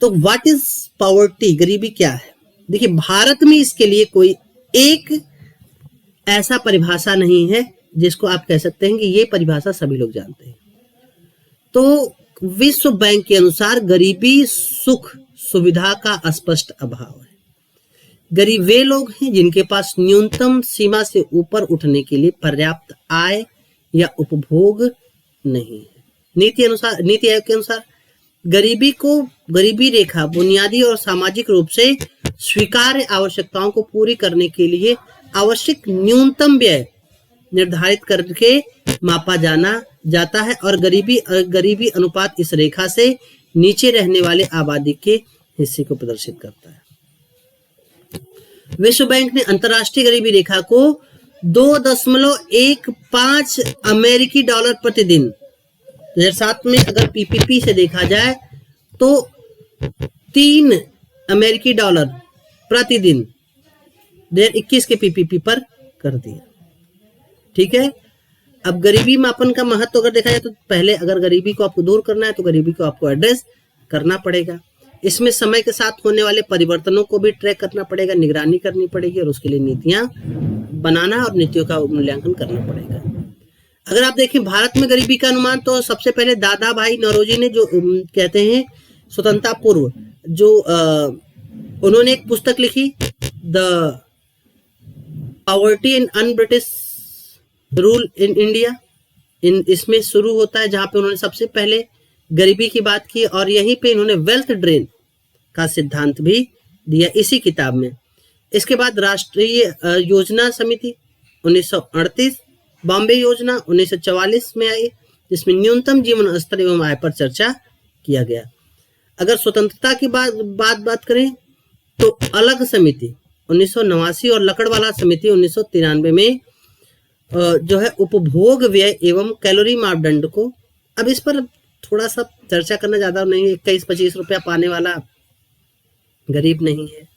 तो व्हाट इज पॉवर्टी, गरीबी क्या है? देखिए, भारत में इसके लिए कोई एक ऐसा परिभाषा नहीं है जिसको आप कह सकते हैं कि ये परिभाषा सभी लोग जानते हैं। तो विश्व बैंक के अनुसार गरीबी सुख सुविधा का स्पष्ट अभाव है। गरीब वे लोग हैं जिनके पास न्यूनतम सीमा से ऊपर उठने के लिए पर्याप्त आय या उपभोग नहीं है। नीति आयोग के अनुसार गरीबी रेखा बुनियादी और सामाजिक रूप से स्वीकार्य आवश्यकताओं को पूरी करने के लिए आवश्यक न्यूनतम व्यय निर्धारित करके मापा जाता है और गरीबी अनुपात इस रेखा से नीचे रहने वाले आबादी के हिस्से को प्रदर्शित करता है। विश्व बैंक ने अंतर्राष्ट्रीय गरीबी रेखा को 2.15 अमेरिकी डॉलर प्रतिदिन 2007 में अगर पीपीपी से देखा जाए तो 3 अमेरिकी डॉलर प्रतिदिन 2021 के पीपीपी पर कर दिया। ठीक है, अब गरीबी मापन का महत्व अगर देखा जाए तो पहले अगर गरीबी को आपको दूर करना है तो गरीबी को आपको एड्रेस करना पड़ेगा। इसमें समय के साथ होने वाले परिवर्तनों को भी ट्रैक करना पड़ेगा, निगरानी करनी पड़ेगी और उसके लिए नीतियां बनाना और नीतियों का मूल्यांकन करना पड़ेगा। अगर आप देखें भारत में गरीबी का अनुमान, तो सबसे पहले दादा भाई नौरोजी ने जो कहते हैं स्वतंत्रता पूर्व जो उन्होंने एक पुस्तक लिखी, the poverty in un British rule in India. इसमें शुरू होता है जहां पे उन्होंने सबसे पहले गरीबी की बात की और यहीं पे इन्होंने वेल्थ ड्रेन का सिद्धांत भी दिया इसी किताब में। इसके बाद राष्ट्रीय योजना समिति 1938, बॉम्बे योजना 1944 में आई जिसमें न्यूनतम जीवन स्तर एवं आय पर चर्चा किया गया। अगर स्वतंत्रता की बात करें तो अलग समिति 1989 और लकड़वाला समिति 1993 में जो है उपभोग व्यय एवं कैलोरी मापदंड को, अब इस पर थोड़ा सा चर्चा करना ज्यादा नहीं, 21-25 रुपया पाने वाला गरीब नहीं है।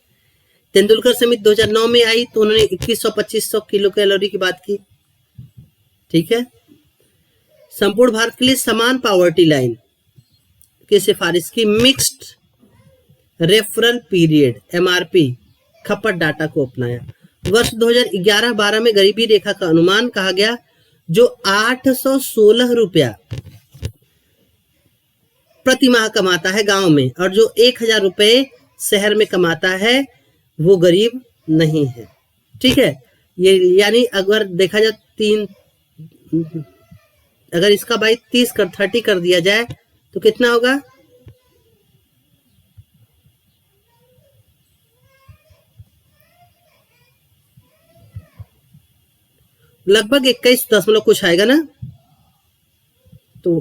तेंदुलकर समिति 2009 में आई तो उन्होंने 2100-2500 किलो कैलोरी की बात की। ठीक है, संपूर्ण भारत के लिए समान पॉवर्टी लाइन की सिफारिश की मिक्स्ड रेफरल पीरियड एमआरपी खपत डाटा को अपनाया। वर्ष 2011-12 में गरीबी रेखा का अनुमान कहा गया जो 816 रुपया प्रति माह कमाता है गांव में और जो 1000 रुपए शहर में कमाता है वो गरीब नहीं है। ठीक है, ये यानी अगर देखा जाए अगर इसका बाई 30 कर दिया जाए तो कितना होगा? लगभग 21 दशमलव कुछ आएगा ना। तो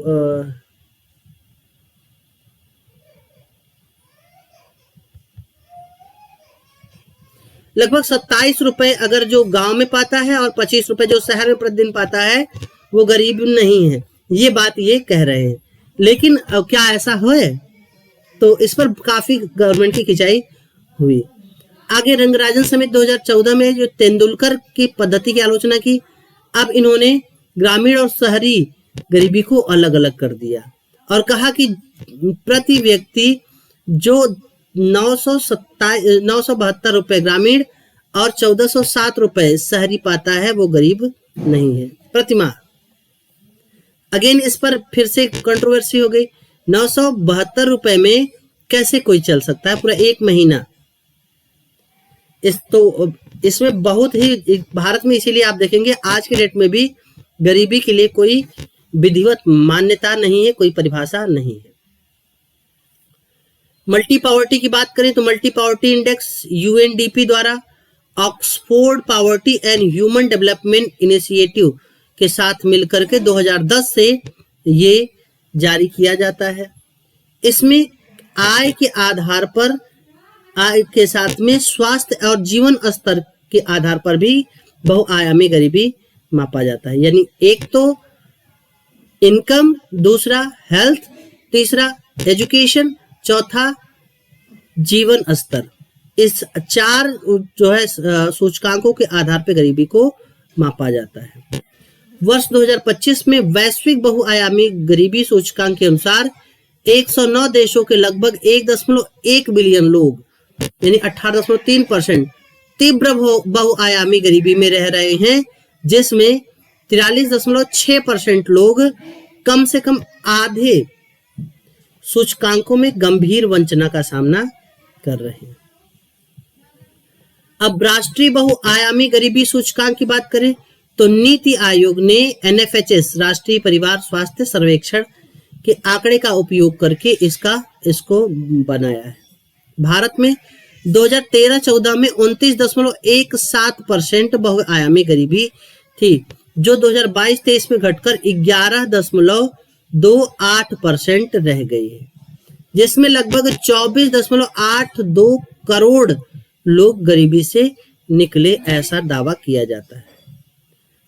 लगभग 27 रुपए अगर जो गांव में पाता है और 25 रुपए जो शहर में प्रतिदिन पाता है वो गरीब नहीं है, ये बात ये कह रहे हैं। लेकिन क्या ऐसा है? तो इस पर काफी गवर्नमेंट की खिंचाई हुई। आगे रंगराजन समिति 2014 में जो तेंदुलकर की पद्धति की आलोचना की, अब इन्होंने ग्रामीण और शहरी गरीबी को अलग अलग कर दिया और कहा कि प्रति व्यक्ति जो 972 रुपए ग्रामीण और 1407 रुपए शहरी पाता है वो गरीब नहीं है प्रति माह। अगेन इस पर फिर से कंट्रोवर्सी हो गई। 972 रुपए में कैसे कोई चल सकता है पूरा एक महीना? इसमें बहुत ही भारत में, इसीलिए आप देखेंगे आज के डेट में भी गरीबी के लिए कोई विधिवत मान्यता नहीं है, कोई परिभाषा नहीं है। मल्टी पॉवर्टी की बात करें तो मल्टी पॉवर्टी इंडेक्स यूएनडीपी द्वारा Oxford poverty and human development initiative के साथ मिलकर के 2010 से ये जारी किया जाता है। इसमें आय के आधार पर, आय के साथ में स्वास्थ्य और जीवन स्तर के आधार पर भी बहुआयामी गरीबी मापा जाता है। यानी एक तो इनकम, दूसरा हेल्थ, तीसरा एजुकेशन, चौथा जीवन स्तर। इस 4 जो है सूचकांकों के आधार पर गरीबी को मापा जाता है। वर्ष 2025 में वैश्विक बहुआयामी गरीबी सूचकांक के अनुसार 109 देशों के लगभग 1.1 बिलियन लोग यानी 18.3% तीव्र बहुआयामी गरीबी में रह रहे हैं, जिसमें 43.6% लोग कम से कम आधे सूचकांकों में गंभीर वंचना का सामना कर रहे हैं। अब राष्ट्रीय बहुआयामी गरीबी सूचकांक की बात करें तो नीति आयोग ने NFHS राष्ट्रीय परिवार स्वास्थ्य सर्वेक्षण के आंकड़े का उपयोग करके इसको बनाया है। भारत में 2013-14 में 29.17% बहुआयामी गरीबी थी, जो 2022-23 में घटकर 11.28% रह गई है, जिसमें लगभग 24.82 करोड़ लोग गरीबी से निकले, ऐसा दावा किया जाता है।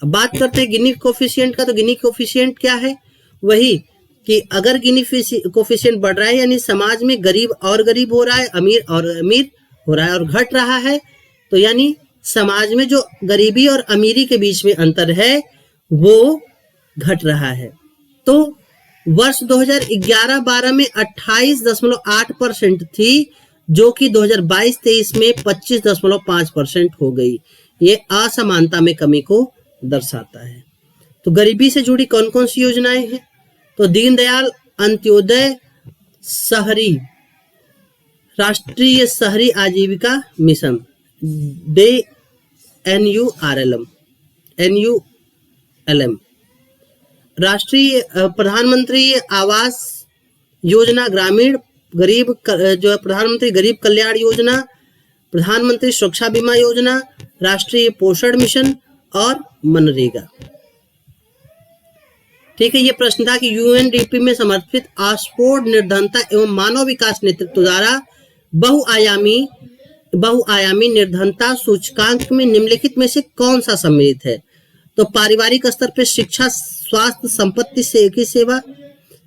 अब बात करते हैं गिनी कोफिशिएंट का। तो गिनी कोफिशिएंट क्या है? वही कि अगर गिनी कोफिशिएंट बढ़ रहा है यानी समाज में गरीब और गरीब हो रहा है, अमीर और अमीर हो रहा है और घट रहा है, तो यानी समाज में जो गरीबी और अमीरी के बीच में अंतर है वो घट रहा है। तो वर्ष 2011-12 में 28.8% थी, जो कि 2022-23 में 25.5% हो गई। ये असमानता में कमी को दर्शाता है। तो गरीबी से जुड़ी कौन कौन सी योजनाएं हैं? तो दीनदयाल अंत्योदय शहरी राष्ट्रीय शहरी आजीविका मिशन NURLM, राष्ट्रीय प्रधानमंत्री आवास योजना ग्रामीण, गरीब जो है प्रधानमंत्री गरीब कल्याण योजना, प्रधानमंत्री सुरक्षा बीमा योजना, राष्ट्रीय पोषण मिशन और मनरेगा। ठीक है, ये प्रश्न था कि UNDP में समर्पित ऑक्सफोर्ड निर्धनता एवं मानव विकास नेतृत्व द्वारा बहुआयामी निर्धनता सूचकांक में निम्नलिखित में से कौन सा सम्मिलित है? तो पारिवारिक स्तर पर शिक्षा, स्वास्थ्य, संपत्ति की सेवा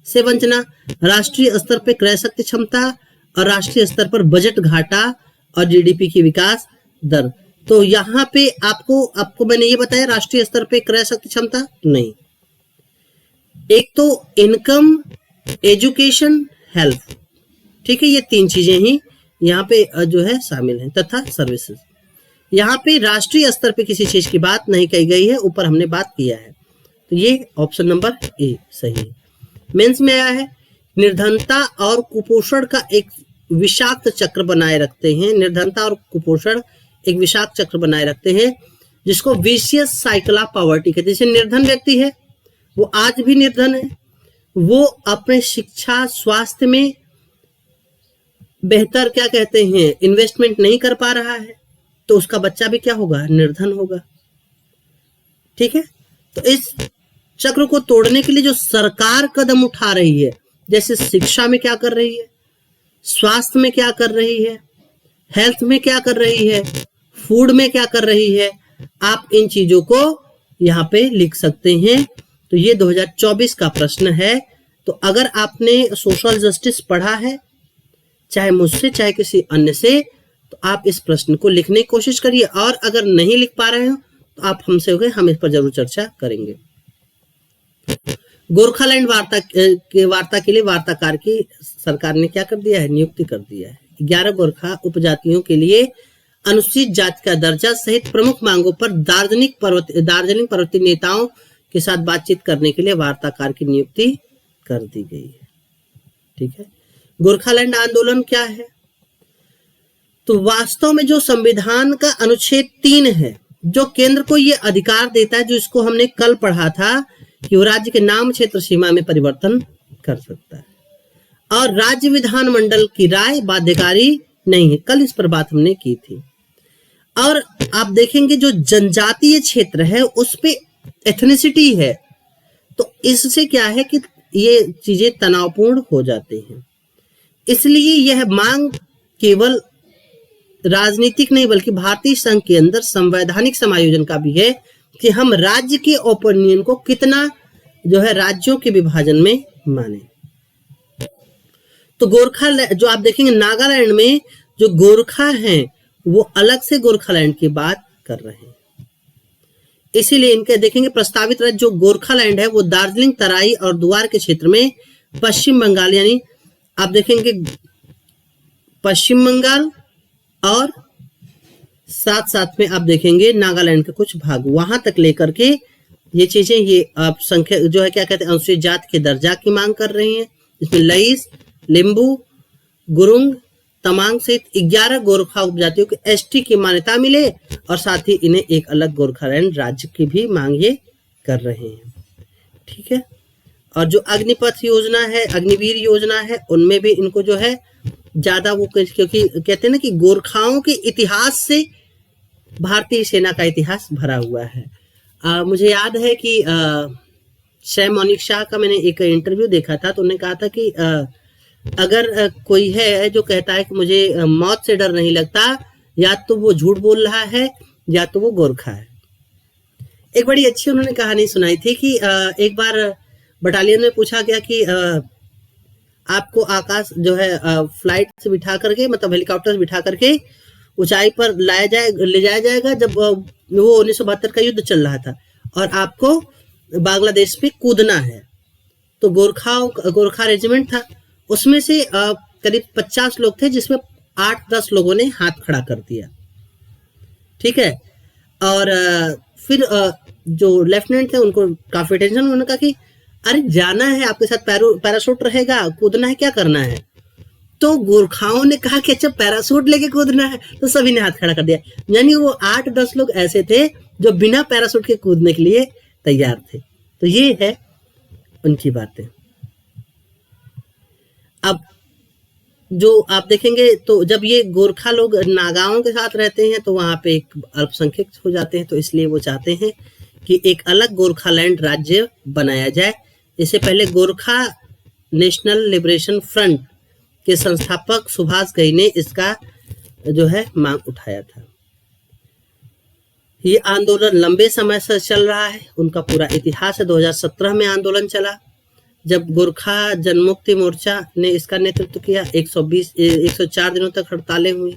से वंचना, राष्ट्रीय स्तर पर क्रय शक्ति क्षमता और राष्ट्रीय स्तर पर बजट घाटा और GDP की विकास दर। तो यहाँ पे आपको मैंने ये बताया राष्ट्रीय स्तर पे क्रय शक्ति क्षमता नहीं। एक तो इनकम, एजुकेशन, हेल्थ, ठीक है, ये 3 चीजें ही यहाँ पे जो है शामिल हैं, तथा सर्विसेज। यहाँ पे राष्ट्रीय स्तर पे किसी चीज की बात नहीं कही गई है, ऊपर हमने बात किया है। तो ये ऑप्शन नंबर ए सही है। मेंस में आया है निर्धनता और कुपोषण का एक विषाक्त चक्र बनाए रखते हैं। निर्धनता और कुपोषण एक विषाक्त चक्र बनाए रखते हैं, जिसको विशियस साइकिल ऑफ पॉवर्टी कहते हैं। जैसे निर्धन व्यक्ति है, वो आज भी निर्धन है, वो अपने शिक्षा, स्वास्थ्य में बेहतर क्या कहते हैं इन्वेस्टमेंट नहीं कर पा रहा है, तो उसका बच्चा भी क्या होगा? निर्धन होगा। ठीक है, तो इस चक्र को तोड़ने के लिए जो सरकार कदम उठा रही है, जैसे शिक्षा में क्या कर रही है, स्वास्थ्य में क्या कर रही है, हेल्थ में क्या कर रही है, फूड में क्या कर रही है, आप इन चीजों को यहाँ पे लिख सकते हैं। तो ये 2024 का प्रश्न है। तो अगर आपने सोशल जस्टिस पढ़ा है, चाहे मुझसे चाहे किसी अन्य से, तो आप इस प्रश्न को लिखने की कोशिश करिए, और अगर नहीं लिख पा रहे हो तो आप हमसे हो गए, हम इस पर जरूर चर्चा करेंगे। गोरखालैंड वार्ता के लिए वार्ताकार की सरकार ने क्या कर दिया है? नियुक्ति कर दिया है। 11 गोरखा उपजातियों के लिए अनुसूचित जाति का दर्जा सहित प्रमुख मांगों पर दार्जिलिंग पर्वतीय नेताओं के साथ बातचीत करने के लिए वार्ताकार की नियुक्ति कर दी गई है। ठीक है, गोरखालैंड आंदोलन क्या है? तो वास्तव में जो संविधान का अनुच्छेद 3 है, जो केंद्र को ये अधिकार देता है, जो इसको हमने कल पढ़ा था कि वो राज्य के नाम क्षेत्र सीमा में परिवर्तन कर सकता है, और राज्य विधानमंडल की राय बाध्यकारी नहीं है। कल इस पर बात हमने की थी। और आप देखेंगे जो जनजातीय क्षेत्र है, उस पे एथनिसिटी है, तो इससे क्या है कि ये चीजें तनावपूर्ण हो जाती हैं। इसलिए यह मांग केवल राजनीतिक नहीं बल्कि भारतीय संघ के अंदर संवैधानिक समायोजन का भी है कि हम राज्य के ओपिनियन को कितना जो है राज्यों के विभाजन में माने। तो गोरखा जो आप देखेंगे नागालैंड में जो गोरखा हैं वो अलग से गोरखालैंड की बात कर रहे हैं। इसीलिए इनके देखेंगे प्रस्तावित राज्य जो गोरखालैंड है वो दार्जिलिंग, तराई और द्वार के क्षेत्र में पश्चिम बंगाल, यानी आप देखेंगे पश्चिम बंगाल और साथ साथ में आप देखेंगे नागालैंड के कुछ भाग वहां तक लेकर के ये चीजें, ये आप संख्या जो है क्या कहते हैं अनुसूचित जाति के दर्जा की मांग कर रही हैं। इसमें लईस, लिम्बू, गुरुंग, तमांग सहित 11 गोरखा उपजातियों को एसटी की मान्यता मिले और साथ ही इन्हें एक अलग गोरखालैंड राज्य की भी मांग ये कर रहे हैं। ठीक है, और जो अग्निपथ योजना है, अग्निवीर योजना है, उनमें भी इनको जो है ज्यादा वो, क्योंकि कहते हैं ना कि गोरखाओं के इतिहास से भारतीय सेना का इतिहास भरा हुआ है। मुझे याद है कि सैम मोनिक शाह का मैंने एक इंटरव्यू देखा था, तो उन्होंने कहा था कि अगर कोई है जो कहता है कि मुझे मौत से डर नहीं लगता, या तो वो झूठ बोल रहा है या तो वो गोरखा है। एक बड़ी अच्छी उन्होंने कहानी सुनाई थी कि एक बार बटालियन में पूछा गया कि आपको आकाश जो है फ्लाइट से बिठा करके, मतलब हेलीकॉप्टर से बिठा करके ऊंचाई पर ले जाया जाएगा जब वो 1972 का युद्ध चल रहा था और आपको बांग्लादेश पे कूदना है। तो गोरखा रेजिमेंट था, उसमें से करीब 50 लोग थे जिसमें 8-10 लोगों ने हाथ खड़ा कर दिया। ठीक है, और फिर जो लेफ्टिनेंट थे उनको काफी टेंशन, उन्होंने कहा कि अरे जाना है, आपके साथ पैराशूट रहेगा, कूदना है, क्या करना है। तो गोरखाओं ने कहा कि अच्छा पैराशूट लेके कूदना है, तो सभी ने हाथ खड़ा कर दिया। यानी वो 8-10 लोग ऐसे थे जो बिना पैराशूट के कूदने के लिए तैयार थे। तो ये है उनकी बातें। अब जो आप देखेंगे तो जब ये गोरखा लोग नागाओं के साथ रहते हैं तो वहां पे एक अल्पसंख्यक हो जाते हैं, तो इसलिए वो चाहते हैं कि एक अलग गोरखालैंड राज्य बनाया जाए। इससे पहले गोरखा नेशनल लिबरेशन फ्रंट के संस्थापक सुभाष घई ने इसका जो है मांग उठाया था। ये आंदोलन लंबे समय से चल रहा है, उनका पूरा इतिहास है। 2017 में आंदोलन चला जब गोरखा जनमुक्ति मोर्चा ने इसका नेतृत्व किया। 104 दिनों तक हड़तालें हुई।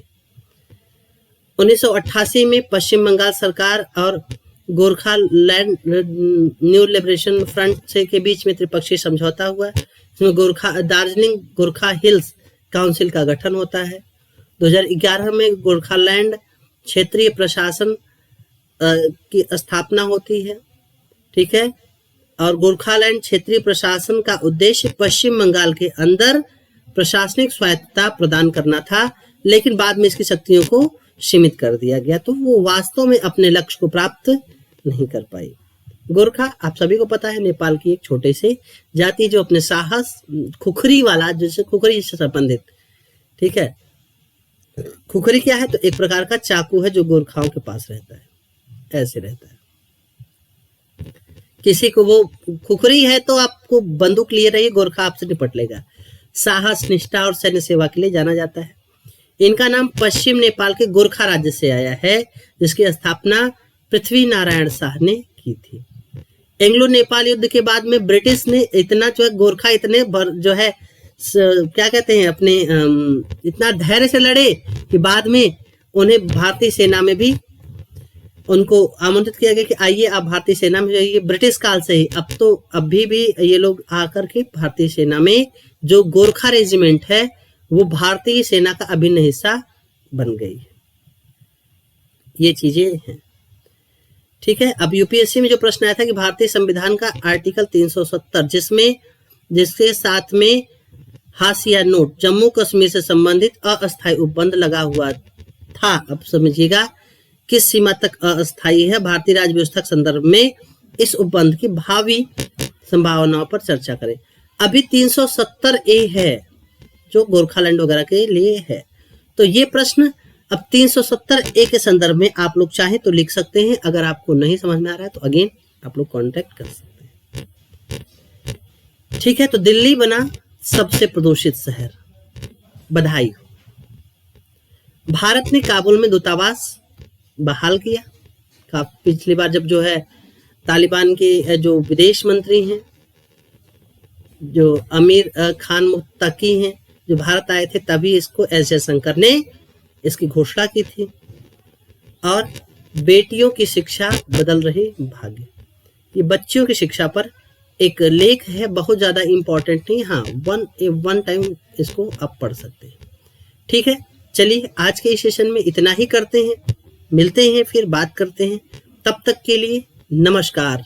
1988 में पश्चिम बंगाल सरकार और Gorkha land new liberation front से के बीच में त्रिपक्षीय समझौता हुआ। इसमें दार्जिलिंग गोरखा हिल्स काउंसिल का गठन होता है। 2011 में गोरखालैंड क्षेत्रीय प्रशासन की स्थापना होती है। ठीक है, और गोरखालैंड क्षेत्रीय प्रशासन का उद्देश्य पश्चिम बंगाल के अंदर प्रशासनिक स्वायत्तता प्रदान करना था, लेकिन बाद में इसकी शक्तियों को सीमित कर दिया गया, तो वो वास्तव में अपने लक्ष्य को प्राप्त नहीं कर पाई। गोरखा आप सभी को पता है नेपाल की एक छोटे से जाति जो अपने साहस, खुखरी वाला, जैसे खुखरी से संबंधित। ठीक है, खुखरी क्या है, तो एक प्रकार का चाकू है जो गोरखाओं के पास रहता है, ऐसे रहता है। किसी को वो खुखरी है तो आपको बंदूक लिए रहिए, गोरखा आपसे निपट लेगा। साहस, निष्ठा और सैन्य सेवा के लिए जाना जाता है। इनका नाम पश्चिम नेपाल के गोरखा राज्य से आया है, जिसकी स्थापना पृथ्वी नारायण शाह ने की थी। एंग्लो नेपाल युद्ध के बाद में ब्रिटिश ने इतना जो है गोरखा इतने जो है क्या कहते हैं अपने इतना धैर्य से लड़े कि बाद में उन्हें भारतीय सेना में भी उनको आमंत्रित किया गया कि आइए आप भारतीय सेना में जाइए। ब्रिटिश काल से ही अभी भी ये लोग आकर के भारतीय सेना में, जो गोरखा रेजिमेंट है वो भारतीय सेना का अभिन्न हिस्सा बन गई है। ये चीजें हैं। ठीक है, अब यूपीएससी में जो प्रश्न आया था कि भारतीय संविधान का आर्टिकल 370 जिसके साथ में हाशिया नोट जम्मू कश्मीर से संबंधित अस्थायी उपबंध लगा हुआ था। अब समझिएगा किस सीमा तक अस्थायी है। भारतीय राज्य व्यवस्था के संदर्भ में इस उपबंध की भावी संभावनाओं पर चर्चा करें। अभी 370A है जो गोरखालैंड वगैरह के लिए है। तो ये प्रश्न अब 370A के संदर्भ में आप लोग चाहें तो लिख सकते हैं। अगर आपको नहीं समझ में आ रहा है तो अगेन आप लोग कांटेक्ट कर सकते हैं। ठीक है, तो दिल्ली बना सबसे प्रदूषित शहर, बधाई हो। भारत ने काबुल में दूतावास बहाल किया। पिछली बार जब जो है तालिबान के जो विदेश मंत्री हैं, जो अमीर खान मुत्तकी हैं, जो भारत आए थे, तभी इसको एस जयशंकर ने इसकी घोषणा की थी। और बेटियों की शिक्षा बदल रही भाग्य, ये बच्चियों की शिक्षा पर एक लेख है, बहुत ज्यादा इंपॉर्टेंट नहीं, हाँ वन टाइम इसको आप पढ़ सकते हैं। ठीक है, चलिए आज के इस सेशन में इतना ही करते हैं, मिलते हैं फिर बात करते हैं। तब तक के लिए नमस्कार।